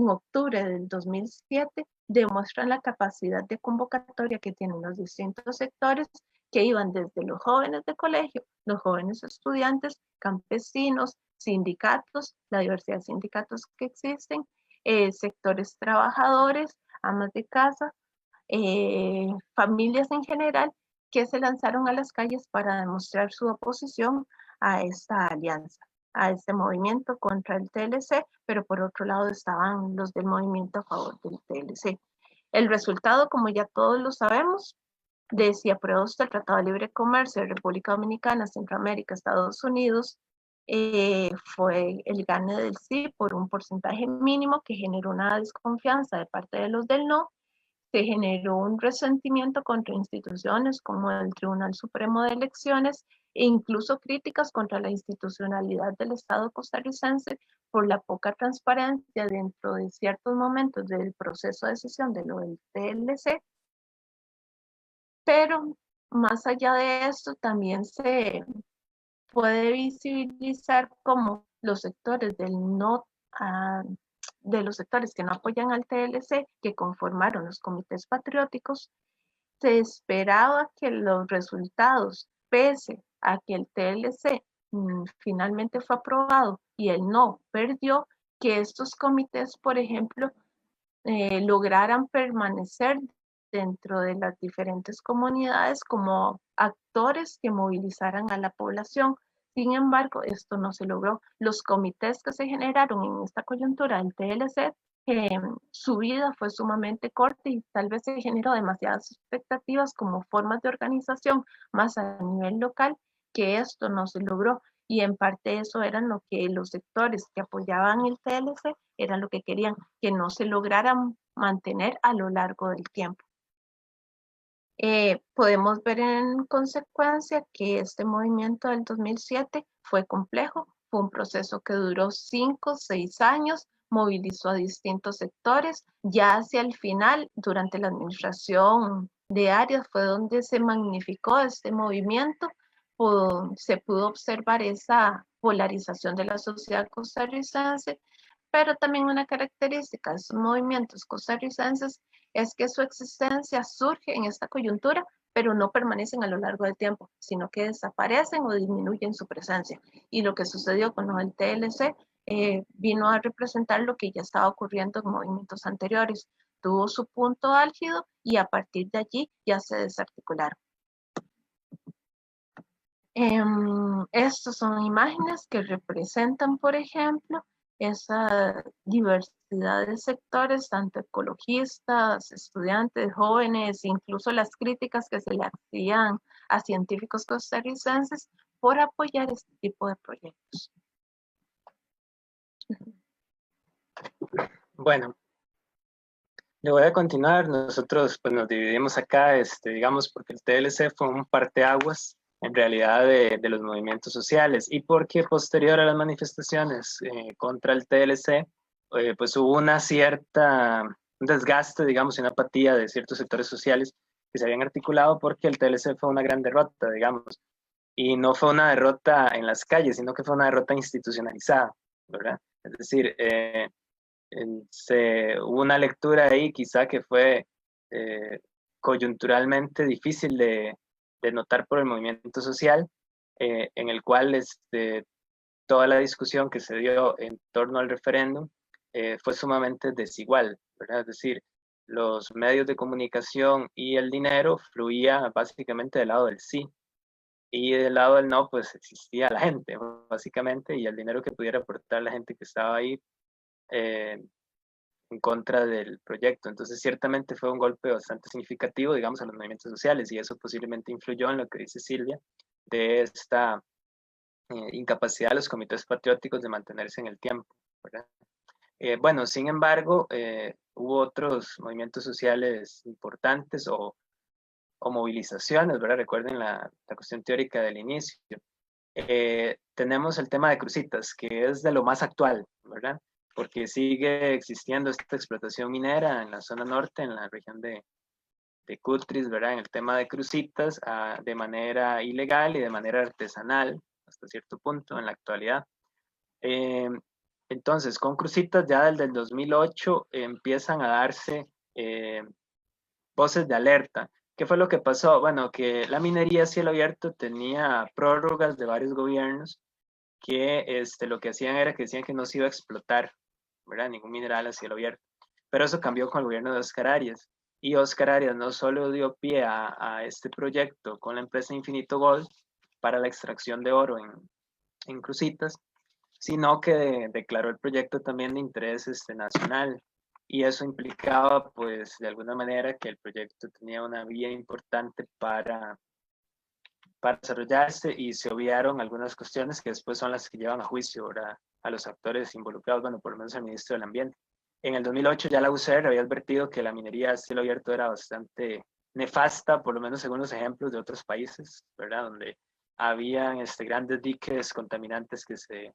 octubre del 2007 demuestran la capacidad de convocatoria que tienen los distintos sectores, que iban desde los jóvenes de colegio, los jóvenes estudiantes, campesinos, sindicatos, la diversidad de sindicatos que existen, sectores trabajadores, amas de casa, familias en general, que se lanzaron a las calles para demostrar su oposición a esta alianza, a este movimiento contra el TLC, pero por otro lado estaban los del movimiento a favor del TLC. El resultado, como ya todos lo sabemos, de si aprueba usted el Tratado de Libre Comercio de República Dominicana, Centroamérica, Estados Unidos, fue el gane del sí por un porcentaje mínimo que generó una desconfianza de parte de los del no. Se generó un resentimiento contra instituciones como el Tribunal Supremo de Elecciones e incluso críticas contra la institucionalidad del Estado costarricense por la poca transparencia dentro de ciertos momentos del proceso de decisión de lo del TLC. Pero más allá de esto, también se puede visibilizar como los sectores del no de los sectores que no apoyan al TLC, que conformaron los comités patrióticos, se esperaba que los resultados, pese a que el TLC finalmente fue aprobado y el no perdió, que estos comités, por ejemplo, lograran permanecer dentro de las diferentes comunidades como actores que movilizaran a la población. Sin embargo, esto no se logró. Los comités que se generaron en esta coyuntura del TLC, su vida fue sumamente corta y tal vez se generó demasiadas expectativas como formas de organización más a nivel local, que esto no se logró. Y en parte eso eran lo que los sectores que apoyaban el TLC eran lo que querían, que no se lograran mantener a lo largo del tiempo. Podemos ver en consecuencia que este movimiento del 2007 fue complejo, fue un proceso que duró 5 o 6 años, movilizó a distintos sectores, ya hacia el final, durante la administración de Arias, fue donde se magnificó este movimiento, se pudo observar esa polarización de la sociedad costarricense, pero también una característica de estos movimientos costarricenses es que su existencia surge en esta coyuntura, pero no permanecen a lo largo del tiempo, sino que desaparecen o disminuyen su presencia. Y lo que sucedió con el TLC vino a representar lo que ya estaba ocurriendo en movimientos anteriores. Tuvo su punto álgido y a partir de allí ya se desarticularon. Estas son imágenes que representan, por ejemplo, esa diversidad de sectores, tanto ecologistas, estudiantes, jóvenes, incluso las críticas que se le hacían a científicos costarricenses por apoyar este tipo de proyectos. Bueno, le voy a continuar. Nosotros pues nos dividimos acá, digamos, porque el TLC fue un parteaguas en realidad de los movimientos sociales y porque posterior a las manifestaciones contra el TLC, pues hubo un desgaste, digamos, y una apatía de ciertos sectores sociales que se habían articulado porque el TLC fue una gran derrota, digamos, y no fue una derrota en las calles, sino que fue una derrota institucionalizada, ¿verdad? Es decir, hubo una lectura ahí quizá que fue coyunturalmente difícil de notar por el movimiento social, en el cual toda la discusión que se dio en torno al referéndum fue sumamente desigual, ¿verdad? Es decir, los medios de comunicación y el dinero fluía básicamente del lado del sí, y del lado del no, pues existía la gente, básicamente, y el dinero que pudiera aportar la gente que estaba ahí en contra del proyecto. Entonces, ciertamente fue un golpe bastante significativo, digamos, a los movimientos sociales, y eso posiblemente influyó en lo que dice Silvia, de esta incapacidad de los comités patrióticos de mantenerse en el tiempo, ¿verdad? Bueno, sin embargo, hubo otros movimientos sociales importantes o movilizaciones, ¿verdad? Recuerden la cuestión teórica del inicio. Tenemos el tema de Cruzitas, que es de lo más actual, ¿verdad? Porque sigue existiendo esta explotación minera en la zona norte, en la región de Cutris, ¿verdad? En el tema de Cruzitas, de manera ilegal y de manera artesanal, hasta cierto punto en la actualidad. Entonces, con Cruzitas ya desde el 2008 empiezan a darse voces de alerta. ¿Qué fue lo que pasó? Bueno, que la minería a cielo abierto tenía prórrogas de varios gobiernos que lo que hacían era que decían que no se iba a explotar, ¿verdad? Ningún mineral a cielo abierto. Pero eso cambió con el gobierno de Óscar Arias. Y Óscar Arias no solo dio pie a este proyecto con la empresa Infinito Gold para la extracción de oro en Cruzitas, sino que declaró el proyecto también de interés nacional. Y eso implicaba, pues, de alguna manera que el proyecto tenía una vía importante para desarrollarse y se obviaron algunas cuestiones que después son las que llevan a juicio, ¿verdad? A los actores involucrados, bueno, por lo menos al ministro del Ambiente. En el 2008 ya la UCR había advertido que la minería a cielo abierto era bastante nefasta, por lo menos según los ejemplos de otros países, ¿verdad? Donde habían grandes diques contaminantes que se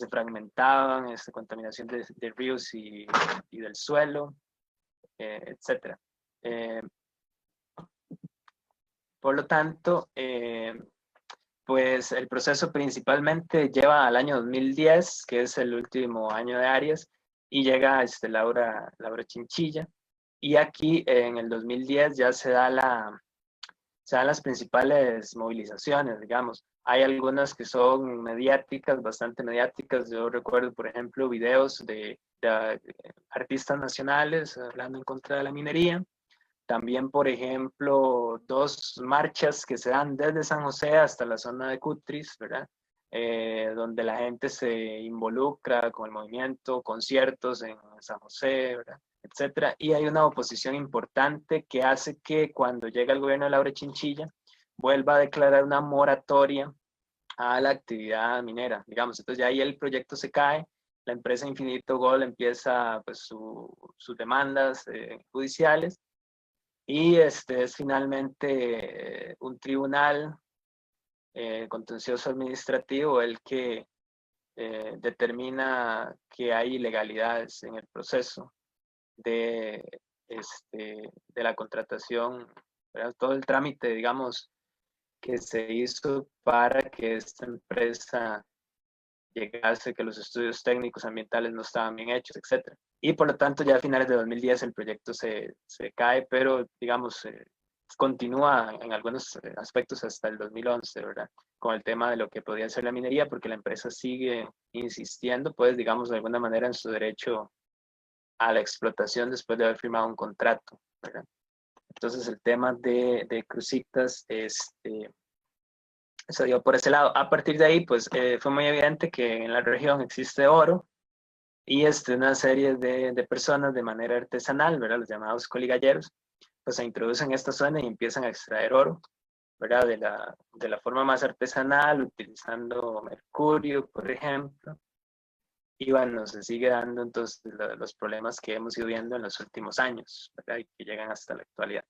fragmentaban, contaminación de ríos y del suelo, etc. Por lo tanto, pues el proceso principalmente lleva al año 2010, que es el último año de Arias, y llega Laura Chinchilla, y aquí en el 2010 ya se da se dan las principales movilizaciones, digamos. Hay algunas que son mediáticas, bastante mediáticas. Yo recuerdo, por ejemplo, videos de artistas nacionales hablando en contra de la minería. También, por ejemplo, 2 marchas que se dan desde San José hasta la zona de Cutris, ¿verdad? Donde la gente se involucra con el movimiento, conciertos en San José, ¿verdad? Etcétera. Y hay una oposición importante que hace que cuando llega el gobierno de Laura Chinchilla vuelva a declarar una moratoria a la actividad minera, digamos. Entonces ya ahí el proyecto se cae, la empresa Infinito Gold empieza pues sus demandas judiciales, y es finalmente un tribunal contencioso administrativo el que determina que hay ilegalidades en el proceso de, de la contratación, ¿verdad? Todo el trámite, digamos, que se hizo para que esta empresa llegase, que los estudios técnicos ambientales no estaban bien hechos, etc. Y por lo tanto ya a finales de 2010 el proyecto se cae, pero digamos continúa en algunos aspectos hasta el 2011, ¿verdad? Con el tema de lo que podía ser la minería, porque la empresa sigue insistiendo, pues digamos de alguna manera en su derecho a la explotación después de haber firmado un contrato, ¿verdad? Entonces el tema de Cruzitas, se dio por ese lado. A partir de ahí, pues fue muy evidente que en la región existe oro, y una serie de personas de manera artesanal, ¿verdad? Los llamados coligalleros, pues se introducen en esta zona y empiezan a extraer oro, ¿verdad? De la forma más artesanal, utilizando mercurio, por ejemplo. Y bueno, se sigue dando entonces los problemas que hemos ido viendo en los últimos años, ¿verdad? Y que llegan hasta la actualidad.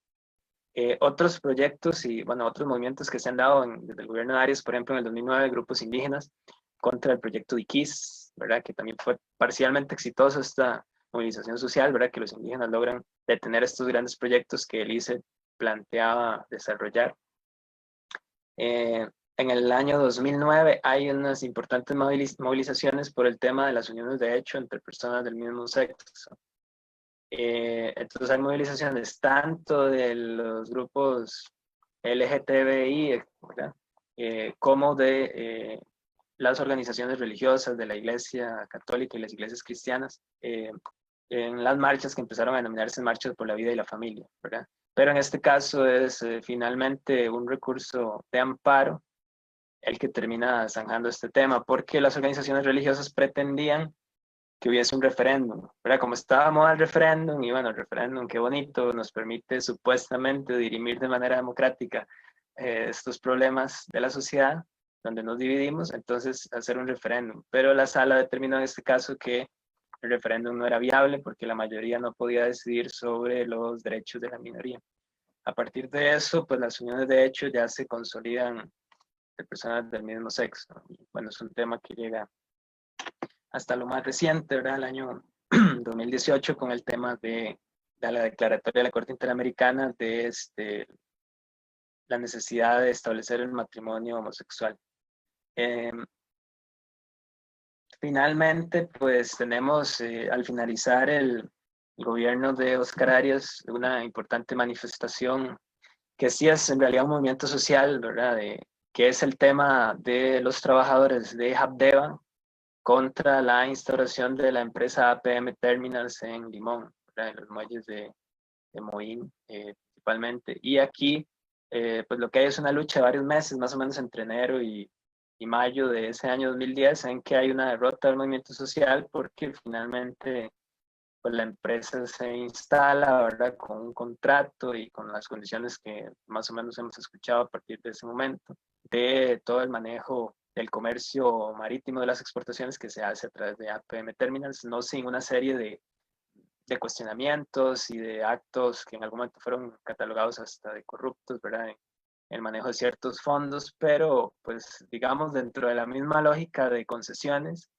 Otros proyectos y, bueno, otros movimientos que se han dado desde el gobierno de Arias, por ejemplo, en el 2009, grupos indígenas contra el proyecto de Iquis, ¿verdad? Que también fue parcialmente exitoso esta movilización social, ¿verdad? Que los indígenas logran detener estos grandes proyectos que el ICE planteaba desarrollar. En el año 2009 hay unas importantes movilizaciones por el tema de las uniones de hecho entre personas del mismo sexo. Entonces hay movilizaciones tanto de los grupos LGTBI, ¿verdad? Como de las organizaciones religiosas de la Iglesia Católica y las iglesias cristianas, en las marchas que empezaron a denominarse marchas por la vida y la familia, ¿verdad? Pero en este caso es finalmente un recurso de amparo el que termina zanjando este tema, porque las organizaciones religiosas pretendían que hubiese un referéndum, ¿verdad? Como estábamos al referéndum, y bueno, el referéndum, qué bonito, nos permite supuestamente dirimir de manera democrática estos problemas de la sociedad, donde nos dividimos, entonces hacer un referéndum. Pero la sala determinó en este caso que el referéndum no era viable porque la mayoría no podía decidir sobre los derechos de la minoría. A partir de eso, pues las uniones de hecho ya se consolidan de personas del mismo sexo. Y, bueno, es un tema que llega hasta lo más reciente, ¿verdad? El año 2018 con el tema de la declaratoria de la Corte Interamericana de la necesidad de establecer el matrimonio homosexual. Finalmente, pues tenemos al finalizar el gobierno de Óscar Arias una importante manifestación que sí es en realidad un movimiento social, ¿verdad? Que es el tema de los trabajadores de Habdeba contra la instauración de la empresa APM Terminals en Limón, ¿verdad? En los muelles de Moín principalmente. Y aquí, pues lo que hay es una lucha de varios meses, más o menos entre enero y mayo de ese año 2010, en que hay una derrota del movimiento social porque finalmente pues la empresa se instala, ¿verdad? Con un contrato y con las condiciones que más o menos hemos escuchado a partir de ese momento, de todo el manejo del comercio marítimo de las exportaciones que se hace a través de APM Terminals, no sin una serie de cuestionamientos y de actos que en algún momento fueron catalogados hasta de corruptos, ¿verdad? En el manejo de ciertos fondos, pero pues digamos dentro de la misma lógica de concesiones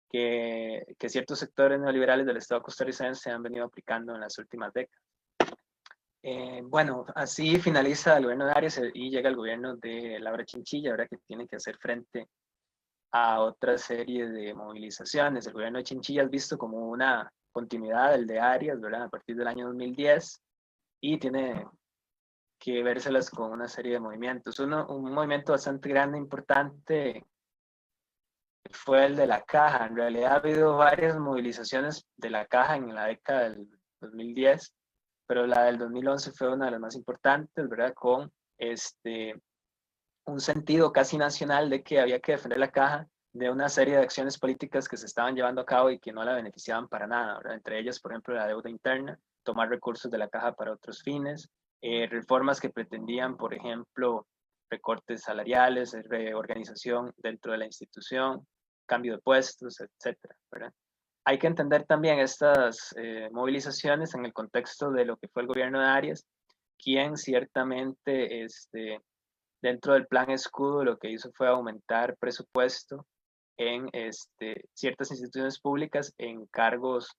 que ciertos sectores neoliberales del Estado costarricense han venido aplicando en las últimas décadas. Bueno, así finaliza el gobierno de Arias y llega el gobierno de Laura Chinchilla, ¿verdad? Que tiene que hacer frente a otra serie de movilizaciones. El gobierno de Chinchilla es visto como una continuidad del de Arias, ¿verdad? A partir del año 2010, y tiene que vérselas con una serie de movimientos. Un movimiento bastante grande, importante, fue el de la Caja. En realidad ha habido varias movilizaciones de la Caja en la década del 2010, pero la del 2011 fue una de las más importantes, ¿verdad? Con un sentido casi nacional de que había que defender la Caja de una serie de acciones políticas que se estaban llevando a cabo y que no la beneficiaban para nada, ¿verdad? Entre ellas, por ejemplo, la deuda interna, tomar recursos de la Caja para otros fines, reformas que pretendían, por ejemplo, recortes salariales, reorganización dentro de la institución, cambio de puestos, etcétera, ¿verdad? Hay que entender también estas movilizaciones en el contexto de lo que fue el gobierno de Arias, quien ciertamente dentro del plan escudo lo que hizo fue aumentar presupuesto en ciertas instituciones públicas en cargos,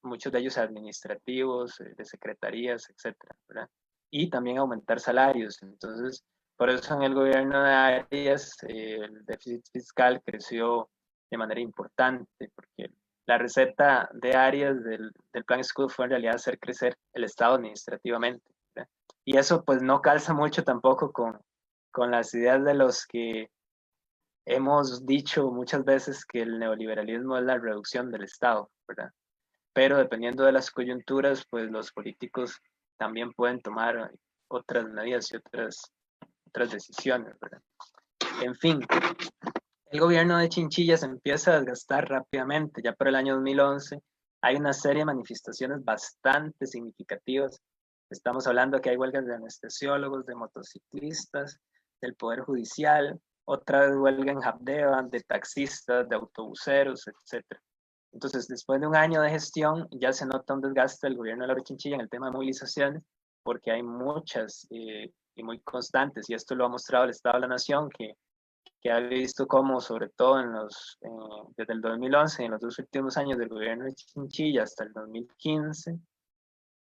muchos de ellos administrativos, de secretarías, etcétera, ¿verdad? Y también aumentar salarios. Entonces, por eso en el gobierno de Arias el déficit fiscal creció de manera importante, porque la receta de Arias del plan escudo fue en realidad hacer crecer el Estado administrativamente, ¿verdad? Y eso pues no calza mucho tampoco con las ideas de los que hemos dicho muchas veces que el neoliberalismo es la reducción del Estado, ¿verdad? Pero dependiendo de las coyunturas, pues los políticos también pueden tomar otras medidas y otras decisiones, ¿verdad? En fin, el gobierno de Chinchilla se empieza a desgastar rápidamente. Ya por el año 2011 hay una serie de manifestaciones bastante significativas. Estamos hablando que hay huelgas de anestesiólogos, de motociclistas, del Poder Judicial, otra vez huelga en Habdeba, de taxistas, de autobuseros, etc. Entonces, después de un año de gestión, ya se nota un desgaste del gobierno de Laura Chinchilla en el tema de movilizaciones, porque hay muchas y muy constantes, y esto lo ha mostrado el Estado de la Nación, que ha visto cómo, sobre todo desde el 2011, en los dos últimos años del gobierno de Chinchilla hasta el 2015,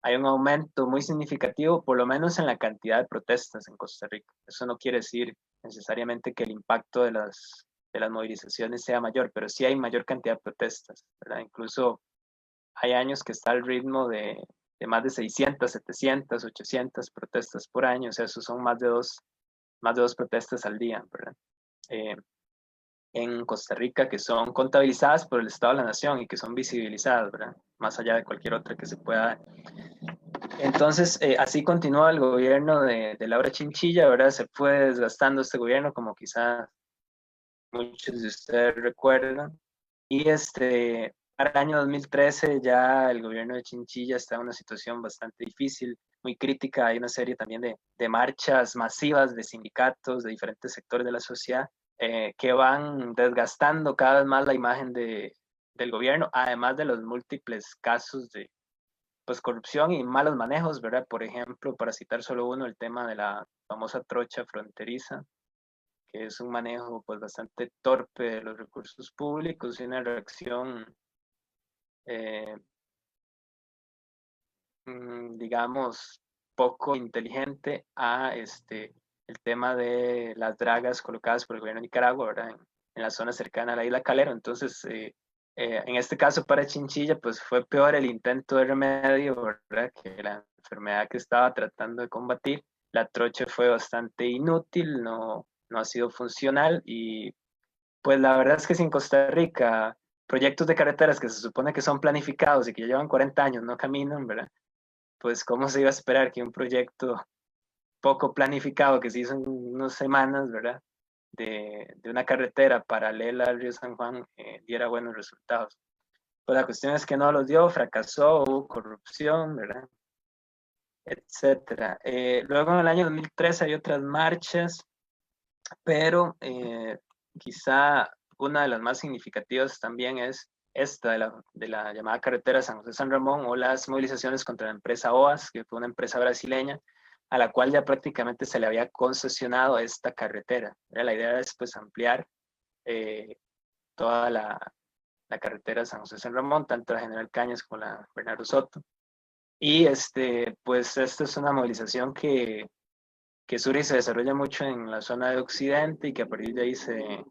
hay un aumento muy significativo, por lo menos en la cantidad de protestas en Costa Rica. Eso no quiere decir necesariamente que el impacto de las movilizaciones sea mayor, pero sí hay mayor cantidad de protestas, ¿verdad? Incluso hay años que está al ritmo de más de 600, 700, 800 protestas por año, o sea, eso son más de dos protestas al día, ¿verdad? En Costa Rica, que son contabilizadas por el Estado de la Nación y que son visibilizadas, ¿verdad? Más allá de cualquier otra que se pueda. Entonces, así continúa el gobierno de Laura Chinchilla, ¿verdad? Se fue desgastando este gobierno, como quizás muchos de ustedes recuerdan. Y para el año 2013 ya el gobierno de Chinchilla está en una situación bastante difícil, muy crítica. Hay una serie también de marchas masivas de sindicatos, de diferentes sectores de la sociedad, que van desgastando cada vez más la imagen del gobierno, además de los múltiples casos de corrupción y malos manejos, ¿verdad? Por ejemplo, para citar solo uno, el tema de la famosa trocha fronteriza, que es un manejo pues bastante torpe de los recursos públicos y una reacción, digamos, poco inteligente a el tema de las dragas colocadas por el gobierno de Nicaragua, ¿verdad? En la zona cercana a la isla Calero. Entonces, en este caso para Chinchilla, pues fue peor el intento de remedio, ¿verdad? Que la enfermedad que estaba tratando de combatir. La trocha fue bastante inútil, no ha sido funcional y pues la verdad es que si en Costa Rica proyectos de carreteras que se supone que son planificados y que ya llevan 40 años no caminan, ¿verdad? Pues cómo se iba a esperar que un proyecto poco planificado que se hizo en unas semanas, ¿verdad? De una carretera paralela al río San Juan diera buenos resultados. Pues la cuestión es que no los dio, fracasó, hubo corrupción, ¿verdad? Etcétera. Luego en el año 2013 hay otras marchas, pero quizá una de las más significativas también es esta de la llamada carretera San José-San Ramón, o las movilizaciones contra la empresa OAS, que fue una empresa brasileña a la cual ya prácticamente se le había concesionado esta carretera. La idea es pues ampliar toda la carretera San José-San Ramón, tanto la General Cañas como la Bernardo Soto. Y pues esta es una movilización que surge y se desarrolla mucho en la zona de Occidente y que a partir de ahí se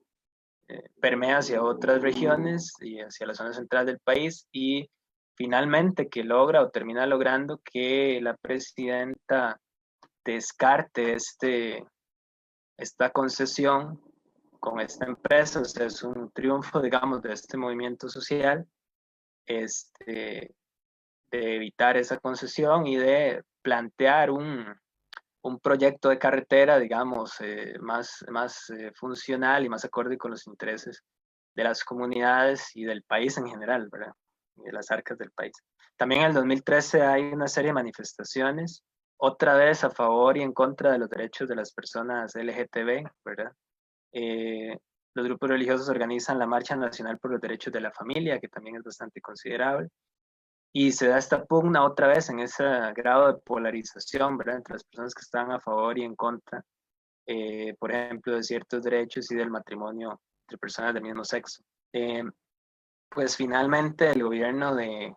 permea hacia otras regiones y hacia la zona central del país, y finalmente que logra o termina logrando que la presidenta descarte esta concesión con esta empresa. O sea, es un triunfo, digamos, de este movimiento social, de evitar esa concesión y de plantear un proyecto de carretera, digamos, más funcional y más acorde con los intereses de las comunidades y del país en general, ¿verdad? Y de las arcas del país. También en el 2013 hay una serie de manifestaciones, otra vez a favor y en contra de los derechos de las personas LGTB, ¿verdad? Los grupos religiosos organizan la Marcha Nacional por los Derechos de la Familia, que también es bastante considerable. Y se da esta pugna otra vez en ese grado de polarización, ¿verdad? Entre las personas que están a favor y en contra, por ejemplo, de ciertos derechos y del matrimonio entre personas del mismo sexo. Pues finalmente el gobierno de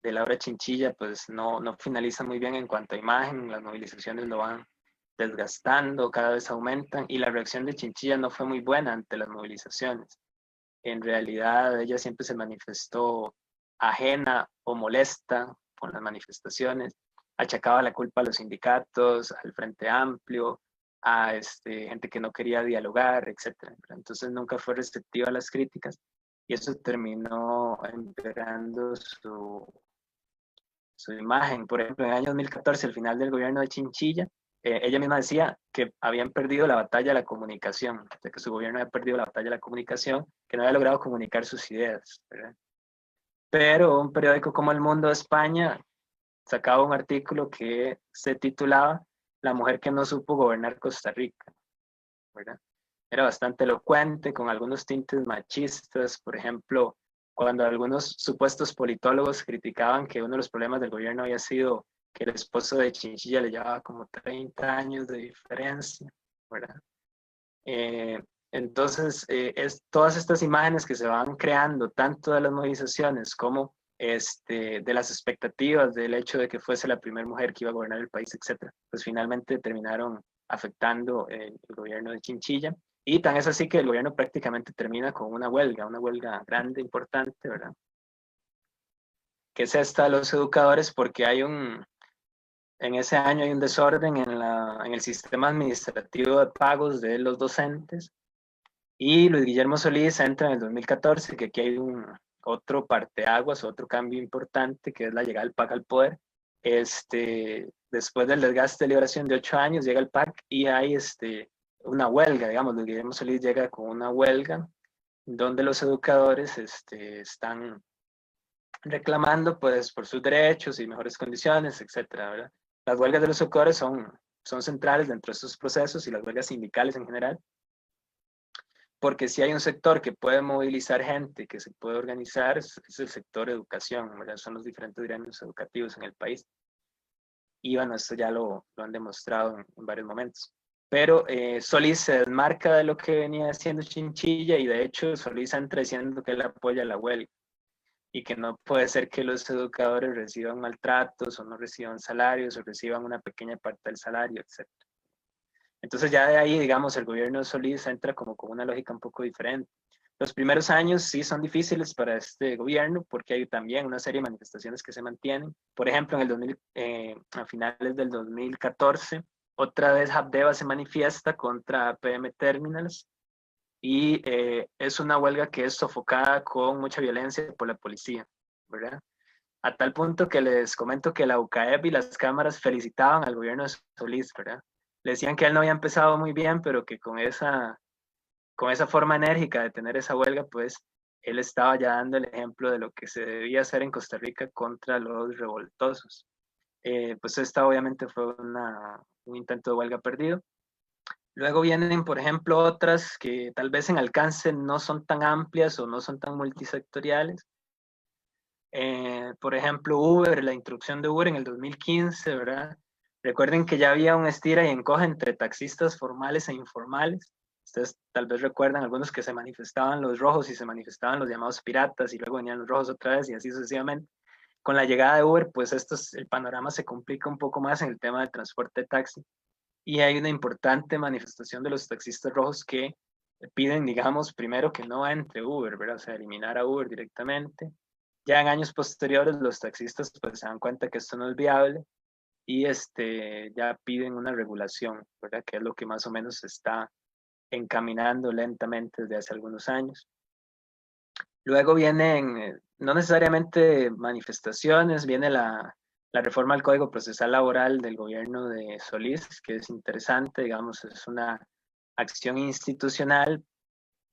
Laura Chinchilla pues no finaliza muy bien en cuanto a imagen, las movilizaciones lo van desgastando, cada vez aumentan, y la reacción de Chinchilla no fue muy buena ante las movilizaciones. En realidad ella siempre se manifestó ajena o molesta con las manifestaciones, achacaba la culpa a los sindicatos, al Frente Amplio, a gente que no quería dialogar, etc. Entonces nunca fue receptiva a las críticas y eso terminó empeorando su imagen. Por ejemplo, en el año 2014, al final del gobierno de Chinchilla, ella misma decía que habían perdido la batalla de la comunicación, de que su gobierno había perdido la batalla de la comunicación, que no había logrado comunicar sus ideas, ¿verdad? Pero un periódico como El Mundo de España sacaba un artículo que se titulaba La mujer que no supo gobernar Costa Rica, ¿verdad? Era bastante elocuente, con algunos tintes machistas. Por ejemplo, cuando algunos supuestos politólogos criticaban que uno de los problemas del gobierno había sido que el esposo de Chinchilla le llevaba como 30 años de diferencia, ¿verdad? Entonces, todas estas imágenes que se van creando, tanto de las movilizaciones como de las expectativas del hecho de que fuese la primera mujer que iba a gobernar el país, etc., pues finalmente terminaron afectando el gobierno de Chinchilla. Y tan es así que el gobierno prácticamente termina con una huelga grande, importante, ¿verdad? Que es esta de los educadores, porque en ese año hay un desorden en el sistema administrativo de pagos de los docentes. Y Luis Guillermo Solís entra en el 2014, que aquí hay otro parteaguas, otro cambio importante, que es la llegada del PAC al poder. Después del desgaste de liberación de 8 años, llega el PAC y hay una huelga, digamos. Luis Guillermo Solís llega con una huelga donde los educadores están reclamando pues, por sus derechos y mejores condiciones, etcétera, ¿verdad? Las huelgas de los educadores son centrales dentro de estos procesos y las huelgas sindicales en general, porque si hay un sector que puede movilizar gente, que se puede organizar, es el sector educación, ¿verdad? Son los diferentes gremios educativos en el país. Y bueno, esto ya lo han demostrado en varios momentos. Pero Solís se desmarca de lo que venía haciendo Chinchilla y de hecho Solís entra diciendo que él apoya la huelga y que no puede ser que los educadores reciban maltratos o no reciban salarios o reciban una pequeña parte del salario, etc. Entonces ya de ahí, digamos, el gobierno de Solís entra como con una lógica un poco diferente. Los primeros años sí son difíciles para este gobierno porque hay también una serie de manifestaciones que se mantienen. Por ejemplo, a finales del 2014, otra vez Habdeba se manifiesta contra PM Terminals y es una huelga que es sofocada con mucha violencia por la policía, ¿verdad? A tal punto que les comento que la UCAEP y las cámaras felicitaban al gobierno de Solís, ¿verdad? Le decían que él no había empezado muy bien, pero que con esa forma enérgica de tener esa huelga, pues él estaba ya dando el ejemplo de lo que se debía hacer en Costa Rica contra los revoltosos. Pues esta obviamente fue un intento de huelga perdido. Luego vienen, por ejemplo, otras que tal vez en alcance no son tan amplias o no son tan multisectoriales. Por ejemplo, Uber, la introducción de Uber en el 2015, ¿verdad? Recuerden que ya había un estira y encoge entre taxistas formales e informales. Ustedes tal vez recuerdan algunos que se manifestaban los rojos y se manifestaban los llamados piratas y luego venían los rojos otra vez y así sucesivamente. Con la llegada de Uber, pues el panorama se complica un poco más en el tema del transporte de taxi y hay una importante manifestación de los taxistas rojos que piden, digamos, primero que no entre Uber, ¿verdad? O sea, eliminar a Uber directamente. Ya en años posteriores los taxistas pues se dan cuenta que esto no es viable y ya piden una regulación, ¿verdad? Que es lo que más o menos se está encaminando lentamente desde hace algunos años. Luego vienen, no necesariamente manifestaciones, viene la reforma al Código Procesal Laboral del gobierno de Solís, que es interesante, digamos, es una acción institucional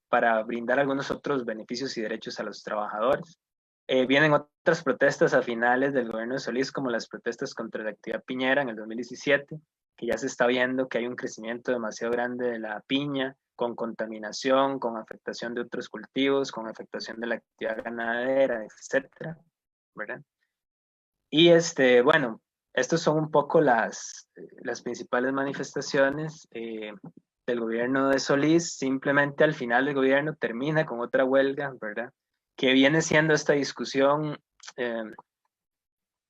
para brindar algunos otros beneficios y derechos a los trabajadores. Vienen otras protestas a finales del gobierno de Solís, como las protestas contra la actividad piñera en el 2017, que ya se está viendo que hay un crecimiento demasiado grande de la piña, con contaminación, con afectación de otros cultivos, con afectación de la actividad ganadera, etcétera, ¿verdad? Y bueno, estos son un poco las principales manifestaciones del gobierno de Solís. Simplemente al final del gobierno termina con otra huelga, ¿verdad? Que viene siendo esta discusión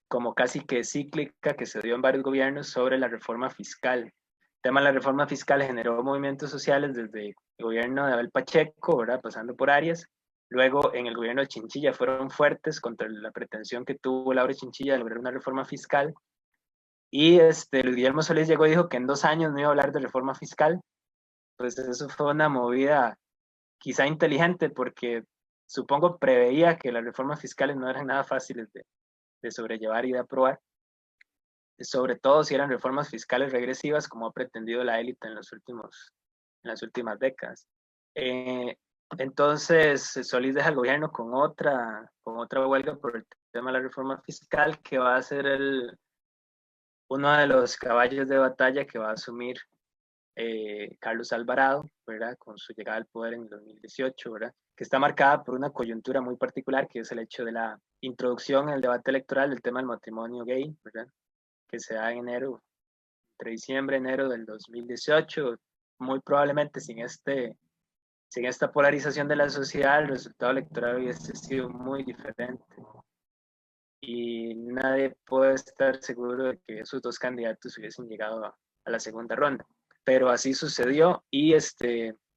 como casi que cíclica que se dio en varios gobiernos sobre la reforma fiscal. El tema de la reforma fiscal generó movimientos sociales desde el gobierno de Abel Pacheco, ¿verdad? Pasando por Arias. Luego, en el gobierno de Chinchilla fueron fuertes contra la pretensión que tuvo Laura Chinchilla de lograr una reforma fiscal. Y Luis Guillermo Solís llegó y dijo que en 2 años no iba a hablar de reforma fiscal. Pues eso fue una movida quizá inteligente, porque supongo preveía que las reformas fiscales no eran nada fáciles de sobrellevar y de aprobar, sobre todo si eran reformas fiscales regresivas, como ha pretendido la élite en las últimas décadas. Entonces, Solís deja el gobierno con otra huelga por el tema de la reforma fiscal, que va a ser uno de los caballos de batalla que va a asumir Carlos Alvarado, ¿verdad? Con su llegada al poder en el 2018, ¿verdad? Que está marcada por una coyuntura muy particular, que es el hecho de la introducción en el debate electoral del tema del matrimonio gay, ¿verdad? Que se da en enero, entre diciembre y enero del 2018. Muy probablemente sin esta polarización de la sociedad, el resultado electoral hubiese sido muy diferente. Y nadie puede estar seguro de que esos 2 candidatos hubiesen llegado a la segunda ronda. Pero así sucedió, y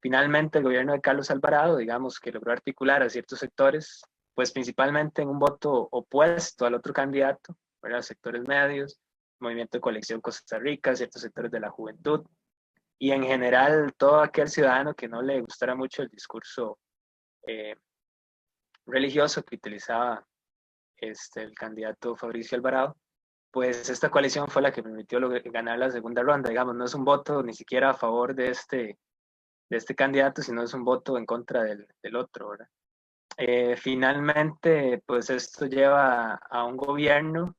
finalmente el gobierno de Carlos Alvarado, digamos, que logró articular a ciertos sectores, pues principalmente en un voto opuesto al otro candidato, ¿verdad? Sectores medios, Movimiento de Colección Costa Rica, ciertos sectores de la juventud, y en general todo aquel ciudadano que no le gustara mucho el discurso religioso que utilizaba el candidato Fabricio Alvarado. Pues esta coalición fue la que permitió ganar la segunda ronda. Digamos, no es un voto ni siquiera a favor de este candidato, sino es un voto en contra del otro, ¿verdad? Finalmente, pues esto lleva a un gobierno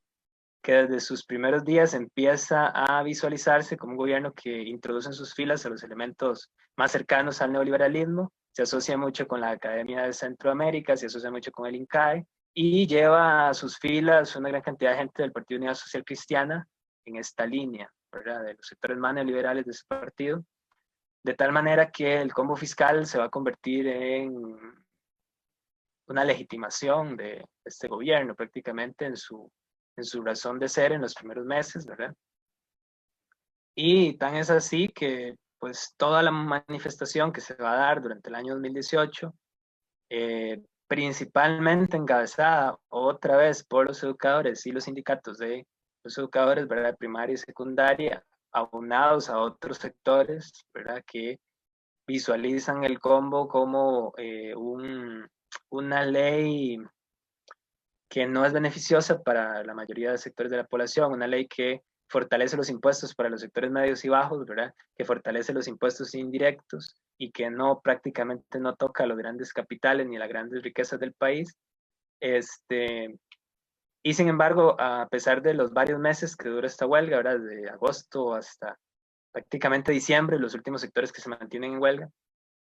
que desde sus primeros días empieza a visualizarse como un gobierno que introduce en sus filas a los elementos más cercanos al neoliberalismo, se asocia mucho con la Academia de Centroamérica, se asocia mucho con el INCAE, y lleva a sus filas una gran cantidad de gente del Partido Unidad Social Cristiana en esta línea, ¿verdad? De los sectores más neoliberales de ese partido, de tal manera que el combo fiscal se va a convertir en una legitimación de este gobierno prácticamente en su razón de ser en los primeros meses, ¿verdad? Y tan es así que pues toda la manifestación que se va a dar durante el año 2018, principalmente encabezada otra vez por los educadores y los sindicatos de los educadores, ¿verdad? Primaria y secundaria, aunados a otros sectores, ¿verdad? Que visualizan el combo como una ley que no es beneficiosa para la mayoría de sectores de la población, una ley que fortalece los impuestos para los sectores medios y bajos, ¿verdad? Que fortalece los impuestos indirectos y que no prácticamente no toca a los grandes capitales ni a las grandes riquezas del país. Y sin embargo, a pesar de los varios meses que dura esta huelga, ¿verdad? De agosto hasta prácticamente diciembre, los últimos sectores que se mantienen en huelga,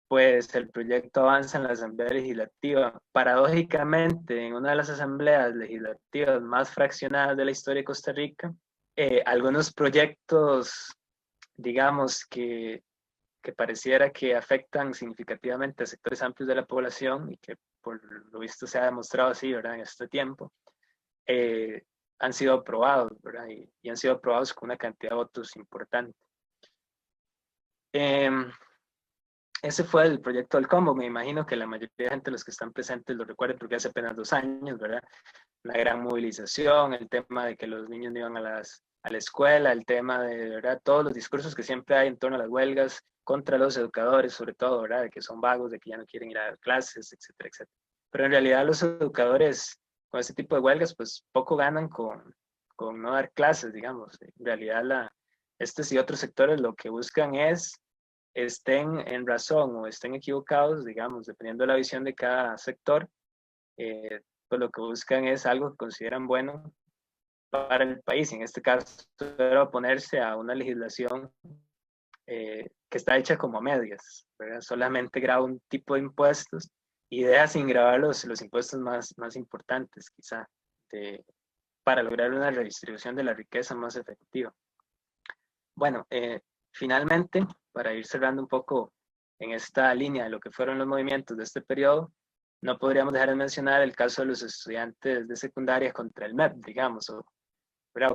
pues el proyecto avanza en la Asamblea Legislativa. Paradójicamente, en una de las asambleas legislativas más fraccionadas de la historia de Costa Rica, algunos proyectos, digamos, que pareciera que afectan significativamente a sectores amplios de la población y que por lo visto se ha demostrado así, ¿verdad? En este tiempo, han sido aprobados, ¿verdad? Y han sido aprobados con una cantidad de votos importante. Ese fue el proyecto del combo. Me imagino que la mayoría de gente, los que están presentes, lo recuerden porque hace apenas 2 años, ¿verdad? Una gran movilización, el tema de que los niños no iban a las a la escuela, el tema de, ¿verdad?, todos los discursos que siempre hay en torno a las huelgas contra los educadores, sobre todo, ¿verdad?, de que son vagos, de que ya no quieren ir a dar clases, etcétera, etcétera. Pero en realidad los educadores con este tipo de huelgas, pues poco ganan con no dar clases, digamos. En realidad, estos y otros sectores lo que buscan es estén en razón o estén equivocados, digamos, dependiendo de la visión de cada sector, pues lo que buscan es algo que consideran bueno para el país. En este caso, era oponerse a una legislación que está hecha como a medias, ¿verdad? Solamente graba un tipo de impuestos y deja sin grabar los impuestos más importantes, quizá, para lograr una redistribución de la riqueza más efectiva. Bueno, finalmente, para ir cerrando un poco en esta línea de lo que fueron los movimientos de este periodo, no podríamos dejar de mencionar el caso de los estudiantes de secundaria contra el MEP, digamos, o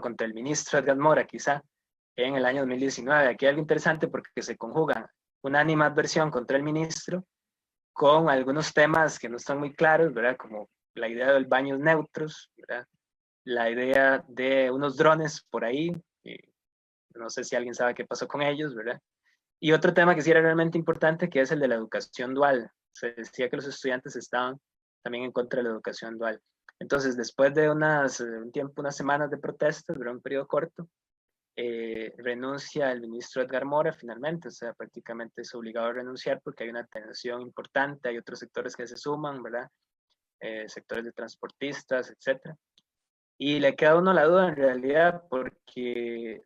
contra el ministro Edgar Mora, quizá, en el año 2019. Aquí hay algo interesante porque se conjuga una animadversión contra el ministro con algunos temas que no están muy claros, ¿verdad? Como la idea de baños neutros, ¿verdad? La idea de unos drones por ahí, no sé si alguien sabe qué pasó con ellos, ¿verdad? Y otro tema que sí era realmente importante, que es el de la educación dual. Se decía que los estudiantes estaban también en contra de la educación dual. Entonces, después de unas semanas de protestas, durante un periodo corto, renuncia el ministro Edgar Mora finalmente, o sea, prácticamente es obligado a renunciar porque hay una tensión importante, hay otros sectores que se suman, ¿verdad? Sectores de transportistas, etcétera. Y le queda a uno la duda en realidad porque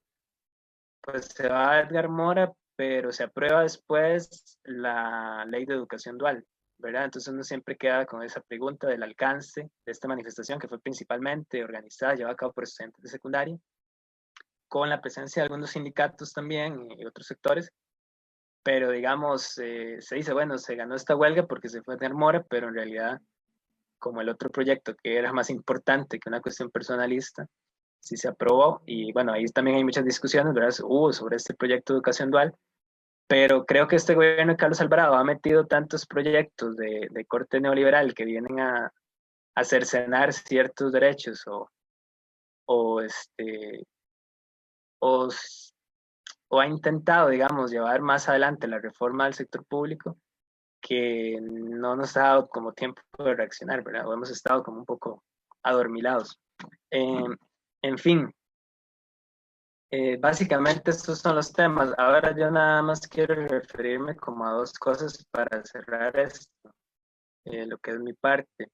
pues se va a Edgar Mora, pero se aprueba después la ley de educación dual, ¿verdad? Entonces uno siempre queda con esa pregunta del alcance de esta manifestación que fue principalmente organizada, llevada a cabo por estudiantes de secundaria, con la presencia de algunos sindicatos también y otros sectores, pero digamos, se dice, bueno, se ganó esta huelga porque se fue Edgar Mora, pero en realidad, como el otro proyecto que era más importante que una cuestión personalista, sí se aprobó, y bueno, ahí también hay muchas discusiones, ¿verdad? Hubo sobre este proyecto de educación dual, pero creo que este gobierno de Carlos Alvarado ha metido tantos proyectos de corte neoliberal que vienen a cercenar ciertos derechos o, o, o ha intentado, digamos, llevar más adelante la reforma del sector público, que no nos ha dado como tiempo de reaccionar, ¿verdad? O hemos estado como un poco adormilados. En fin, básicamente estos son los temas. Ahora yo nada más quiero referirme como a dos cosas para cerrar esto, lo que es mi parte.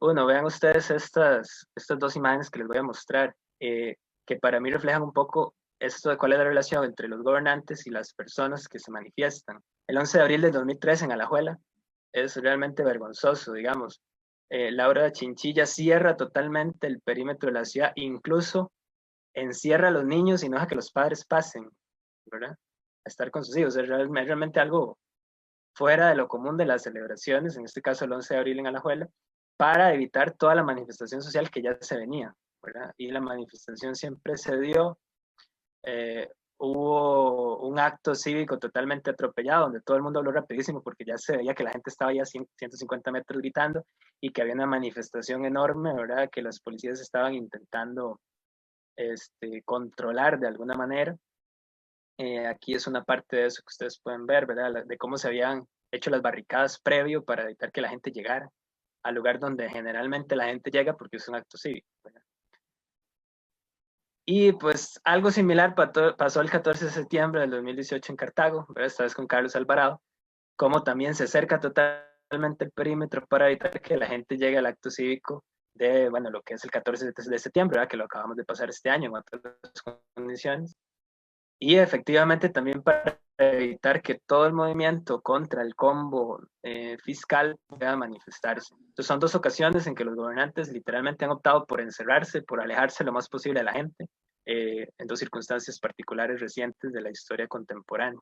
Uno, vean ustedes estas dos imágenes que les voy a mostrar, que para mí reflejan un poco esto de cuál es la relación entre los gobernantes y las personas que se manifiestan. El 11 de abril del 2003 en Alajuela es realmente vergonzoso, digamos. Laura Chinchilla cierra totalmente el perímetro de la ciudad, incluso encierra a los niños y no deja que los padres pasen, ¿verdad? A estar con sus hijos. Es realmente algo fuera de lo común de las celebraciones, en este caso el 11 de abril en Alajuela, para evitar toda la manifestación social que ya se venía, ¿verdad? Y la manifestación siempre se dio. Hubo un acto cívico totalmente atropellado, donde todo el mundo habló rapidísimo porque ya se veía que la gente estaba ya a 150 metros gritando y que había una manifestación enorme, ¿verdad? Que los policías estaban intentando controlar de alguna manera. Aquí es una parte de eso que ustedes pueden ver, ¿verdad? De cómo se habían hecho las barricadas previo para evitar que la gente llegara al lugar donde generalmente la gente llega porque es un acto cívico, ¿verdad? Y pues algo similar pasó el 14 de septiembre del 2018 en Cartago, ¿verdad? Esta vez con Carlos Alvarado, como también se cerca totalmente el perímetro para evitar que la gente llegue al acto cívico de, bueno, lo que es el 14 de septiembre, ¿verdad? Que lo acabamos de pasar este año en otras condiciones. Y efectivamente también para evitar que todo el movimiento contra el combo fiscal pueda manifestarse. Entonces son dos ocasiones en que los gobernantes literalmente han optado por encerrarse, por alejarse lo más posible de la gente, en dos circunstancias particulares recientes de la historia contemporánea.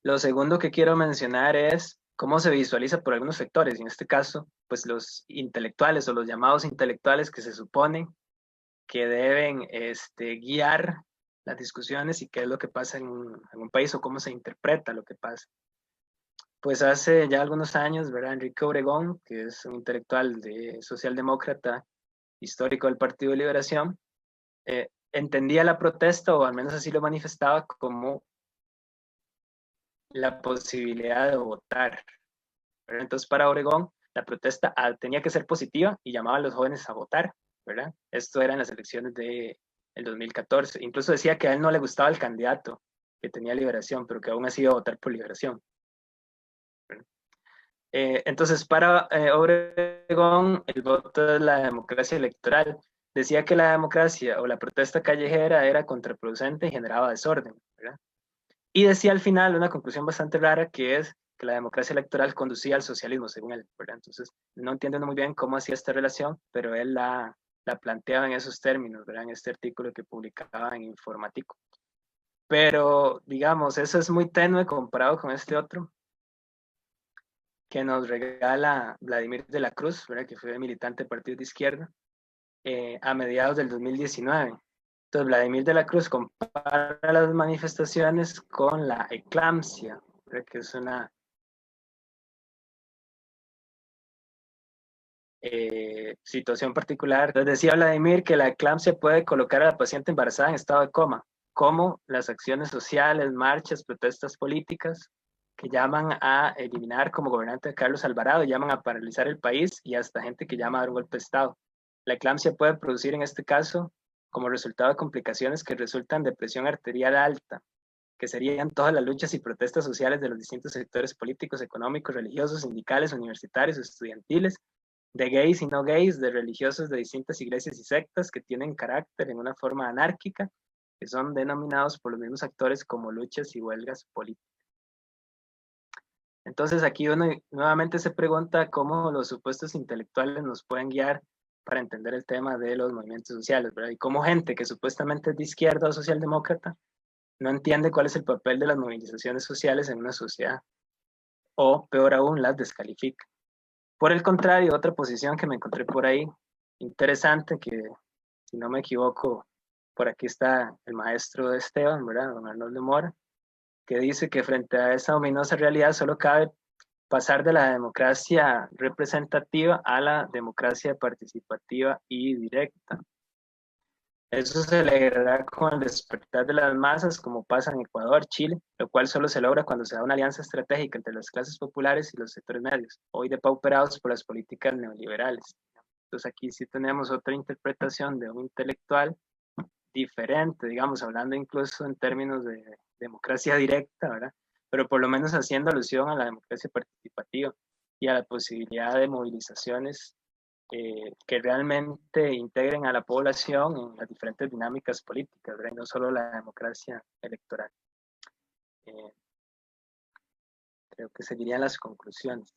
Lo segundo que quiero mencionar es cómo se visualiza por algunos sectores, y en este caso, pues los intelectuales o los llamados intelectuales que se supone que deben guiar las discusiones y qué es lo que pasa en un país o cómo se interpreta lo que pasa. Pues hace ya algunos años, ¿verdad? Enrique Obregón, que es un intelectual socialdemócrata, histórico del Partido de Liberación, entendía la protesta, o al menos así lo manifestaba, como la posibilidad de votar, ¿verdad? Entonces, para Obregón, la protesta tenía que ser positiva y llamaba a los jóvenes a votar, ¿verdad? Esto era en las elecciones del 2014. Incluso decía que a él no le gustaba el candidato, que tenía Liberación, pero que aún así iba a votar por Liberación. Entonces, para Obregón, el voto es la democracia electoral. Decía que la democracia o la protesta callejera era contraproducente y generaba desorden, ¿verdad? Y decía al final una conclusión bastante rara, que es que la democracia electoral conducía al socialismo, según él, ¿verdad? Entonces, no entiendo muy bien cómo hacía esta relación, pero él la planteaba en esos términos, ¿verdad? En este artículo que publicaba en Informatico. Pero, digamos, eso es muy tenue comparado con este otro que nos regala Vladimir de la Cruz, ¿verdad? Que fue militante del partido de izquierda, a mediados del 2019. Entonces, Vladimir de la Cruz compara las manifestaciones con la eclampsia, ¿verdad? Que es una situación particular. Entonces, decía Vladimir que la eclampsia puede colocar a la paciente embarazada en estado de coma, como las acciones sociales, marchas, protestas políticas, que llaman a eliminar como gobernante a Carlos Alvarado, llaman a paralizar el país, y hasta gente que llama a dar un golpe de Estado. La eclampsia puede producir en este caso como resultado de complicaciones que resultan de presión arterial alta, que serían todas las luchas y protestas sociales de los distintos sectores políticos, económicos, religiosos, sindicales, universitarios, estudiantiles, de gays y no gays, de religiosos de distintas iglesias y sectas que tienen carácter en una forma anárquica, que son denominados por los mismos actores como luchas y huelgas políticas. Entonces aquí uno nuevamente se pregunta cómo los supuestos intelectuales nos pueden guiar para entender el tema de los movimientos sociales, ¿verdad? Y cómo gente que supuestamente es de izquierda o socialdemócrata no entiende cuál es el papel de las movilizaciones sociales en una sociedad, o peor aún, las descalifica. Por el contrario, otra posición que me encontré por ahí, interesante, que si no me equivoco, por aquí está el maestro de Esteban, ¿verdad? Don Arnoldo Mora, que dice que frente a esa ominosa realidad solo cabe pasar de la democracia representativa a la democracia participativa y directa. Eso se logrará con el despertar de las masas, como pasa en Ecuador, Chile, lo cual solo se logra cuando se da una alianza estratégica entre las clases populares y los sectores medios, hoy depauperados por las políticas neoliberales. Entonces aquí sí tenemos otra interpretación de un intelectual diferente, digamos, hablando incluso en términos de democracia directa, ¿verdad? Pero por lo menos haciendo alusión a la democracia participativa y a la posibilidad de movilizaciones que realmente integren a la población en las diferentes dinámicas políticas, ¿verdad? Y no solo la democracia electoral. Creo que seguirían las conclusiones.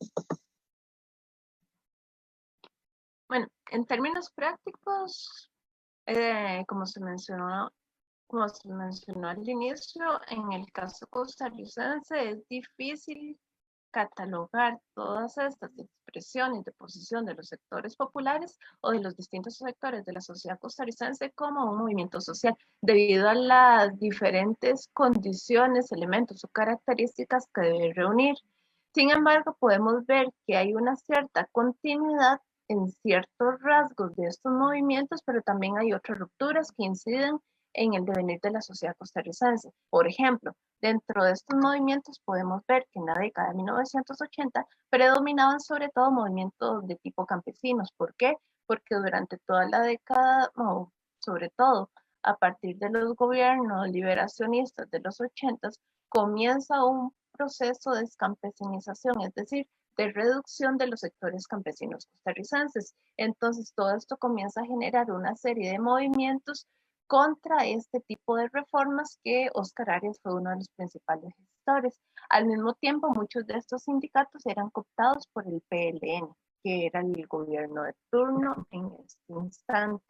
Bueno, en términos prácticos, como se mencionó al inicio, en el caso costarricense es difícil catalogar todas estas expresiones de posición de los sectores populares o de los distintos sectores de la sociedad costarricense como un movimiento social, debido a las diferentes condiciones, elementos o características que debe reunir. Sin embargo, podemos ver que hay una cierta continuidad en ciertos rasgos de estos movimientos, pero también hay otras rupturas que inciden en el devenir de la sociedad costarricense. Por ejemplo, dentro de estos movimientos podemos ver que en la década de 1980 predominaban sobre todo movimientos de tipo campesinos. ¿Por qué? Porque durante toda la década, o sobre todo a partir de los gobiernos liberacionistas de los 80, comienza un proceso de descampesinización, es decir, de reducción de los sectores campesinos costarricenses. Entonces, todo esto comienza a generar una serie de movimientos contra este tipo de reformas que Óscar Arias fue uno de los principales gestores. Al mismo tiempo, muchos de estos sindicatos eran cooptados por el PLN, que era el gobierno de turno en este instante.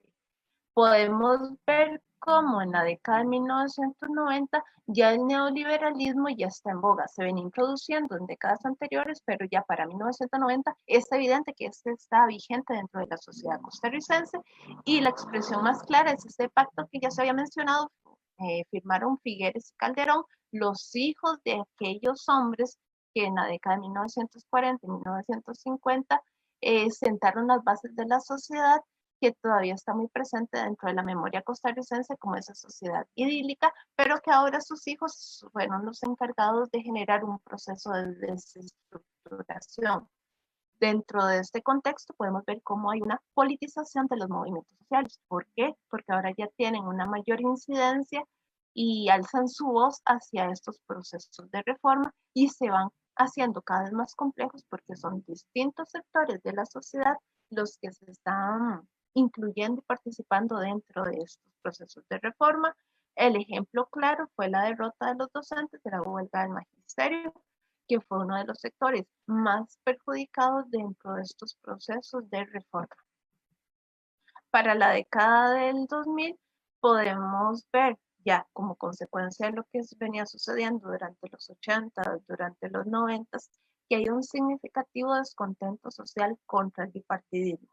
Podemos ver cómo en la década de 1990 ya el neoliberalismo ya está en boga. Se venía introduciendo en décadas anteriores, pero ya para 1990 es evidente que este está vigente dentro de la sociedad costarricense, y la expresión más clara es este pacto que ya se había mencionado, firmaron Figueres y Calderón, los hijos de aquellos hombres que en la década de 1940 y 1950 sentaron las bases de la sociedad que todavía está muy presente dentro de la memoria costarricense como esa sociedad idílica, pero que ahora sus hijos fueron los encargados de generar un proceso de desestructuración. Dentro de este contexto podemos ver cómo hay una politización de los movimientos sociales. ¿Por qué? Porque ahora ya tienen una mayor incidencia y alzan su voz hacia estos procesos de reforma y se van haciendo cada vez más complejos porque son distintos sectores de la sociedad los que se están incluyendo y participando dentro de estos procesos de reforma. El ejemplo claro fue la derrota de los docentes de la huelga del magisterio, que fue uno de los sectores más perjudicados dentro de estos procesos de reforma. Para la década del 2000 podemos ver ya como consecuencia de lo que venía sucediendo durante los 80, durante los 90, que hay un significativo descontento social contra el bipartidismo.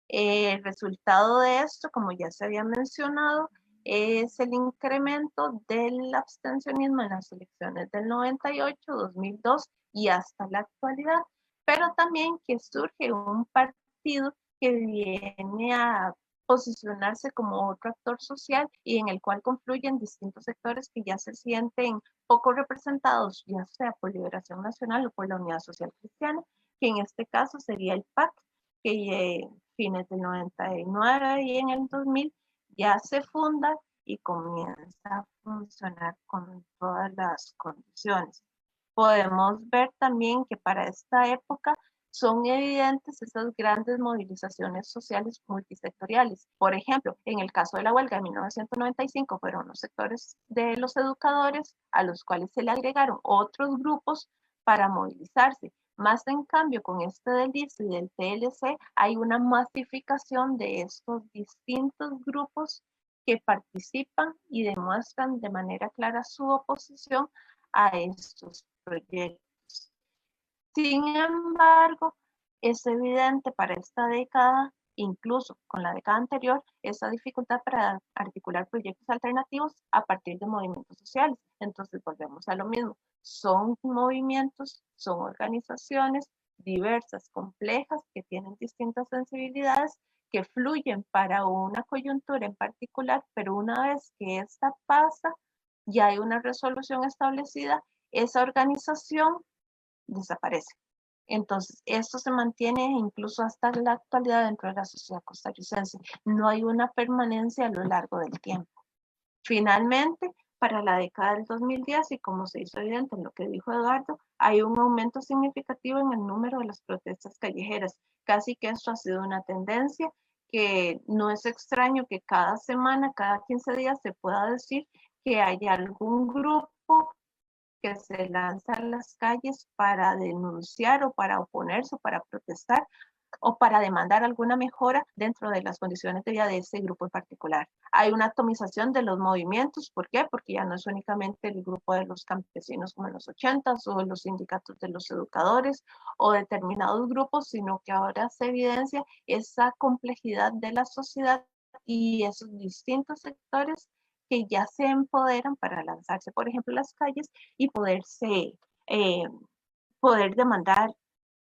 El resultado de esto, como ya se había mencionado, es el incremento del abstencionismo en las elecciones del 98, 2002 y hasta la actualidad, pero también que surge un partido que viene a posicionarse como otro actor social y en el cual confluyen distintos sectores que ya se sienten poco representados, ya sea por Liberación Nacional o por la Unidad Social Cristiana, que en este caso sería el PAC, que fines del 99 y en el 2000 ya se funda y comienza a funcionar con todas las condiciones. Podemos ver también que para esta época son evidentes esas grandes movilizaciones sociales multisectoriales. Por ejemplo, en el caso de la huelga de 1995 fueron los sectores de los educadores a los cuales se le agregaron otros grupos para movilizarse. Más en cambio, con este del DIS y del TLC, hay una masificación de estos distintos grupos que participan y demuestran de manera clara su oposición a estos proyectos. Sin embargo, es evidente para esta década, incluso con la década anterior, esa dificultad para articular proyectos alternativos a partir de movimientos sociales. Entonces, volvemos a lo mismo. Son movimientos, son organizaciones diversas, complejas, que tienen distintas sensibilidades, que fluyen para una coyuntura en particular, pero una vez que esta pasa, ya hay una resolución establecida, esa organización desaparece. Entonces, esto se mantiene incluso hasta la actualidad dentro de la sociedad costarricense. No hay una permanencia a lo largo del tiempo. Finalmente, para la década del 2010, y como se hizo evidente en lo que dijo Eduardo, hay un aumento significativo en el número de las protestas callejeras. Casi que esto ha sido una tendencia que no es extraño que cada semana, cada 15 días se pueda decir que hay algún grupo que se lanza a las calles para denunciar o para oponerse o para protestar o para demandar alguna mejora dentro de las condiciones de vida de ese grupo en particular. Hay una atomización de los movimientos, ¿por qué? Porque ya no es únicamente el grupo de los campesinos como en los 80s o los sindicatos de los educadores o determinados grupos, sino que ahora se evidencia esa complejidad de la sociedad y esos distintos sectores que ya se empoderan para lanzarse, por ejemplo, a las calles y eh, poder demandar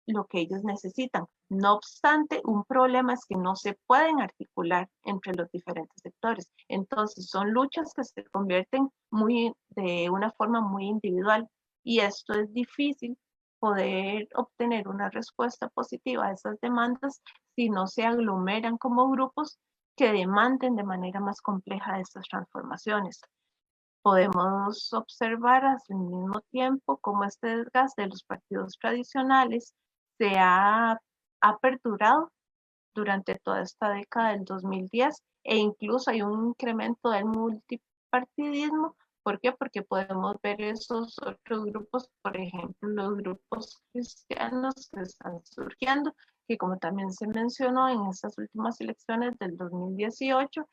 lo que ellos necesitan. No obstante, un problema es que no se pueden articular entre los diferentes sectores. Entonces, son luchas que se convierten de una forma muy individual y esto es difícil poder obtener una respuesta positiva a esas demandas si no se aglomeran como grupos que demanden de manera más compleja estas transformaciones. Podemos observar al mismo tiempo cómo este desgaste de los partidos tradicionales se ha perdurado durante toda esta década del 2010 e incluso hay un incremento del multipartidismo. ¿Por qué? Porque podemos ver esos otros grupos, por ejemplo, los grupos cristianos que están surgiendo, que como también se mencionó en estas últimas elecciones del 2018,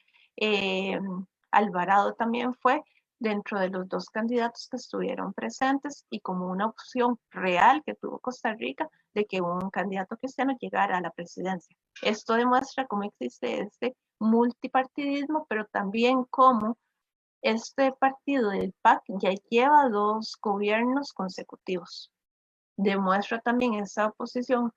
Alvarado también fue dentro de los dos candidatos que estuvieron presentes y como una opción real que tuvo Costa Rica de que un candidato cristiano llegara a la presidencia. Esto demuestra cómo existe este multipartidismo, pero también cómo este partido del PAC ya lleva 2 gobiernos consecutivos. Demuestra también esa oposición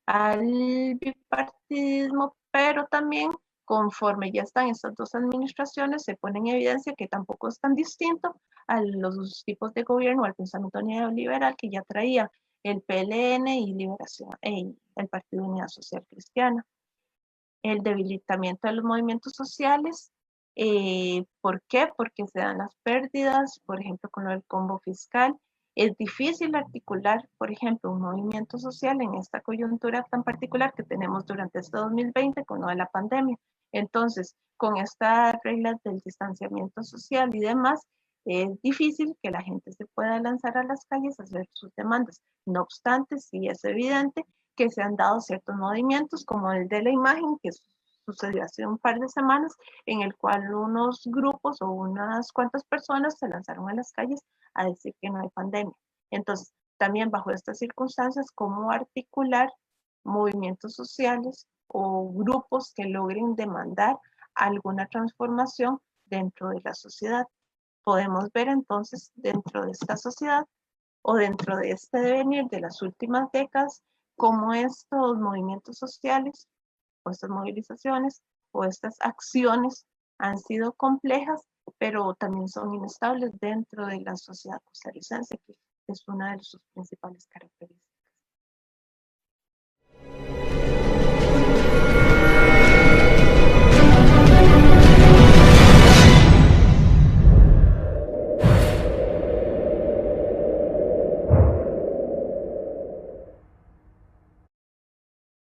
al bipartidismo, pero también conforme ya están estas dos administraciones, se pone en evidencia que tampoco es tan distinto a los tipos de gobierno, al pensamiento neoliberal que ya traía el PLN y el Partido Unidad Social Cristiana. El debilitamiento de los movimientos sociales. ¿Por qué? Porque se dan las pérdidas, por ejemplo, con el combo fiscal. Es difícil articular, por ejemplo, un movimiento social en esta coyuntura tan particular que tenemos durante este 2020 con lo de la pandemia. Entonces, con estas reglas del distanciamiento social y demás, es difícil que la gente se pueda lanzar a las calles a hacer sus demandas. No obstante, sí es evidente que se han dado ciertos movimientos, como el de la imagen, que sucedió hace un par de semanas, en el cual unos grupos o unas cuantas personas se lanzaron a las calles a decir que no hay pandemia. Entonces, también bajo estas circunstancias, ¿cómo articular movimientos sociales o grupos que logren demandar alguna transformación dentro de la sociedad? Podemos ver entonces dentro de esta sociedad o dentro de este devenir de las últimas décadas, cómo estos movimientos sociales o estas movilizaciones o estas acciones han sido complejas, pero también son inestables dentro de la sociedad costarricense, que es una de sus principales características.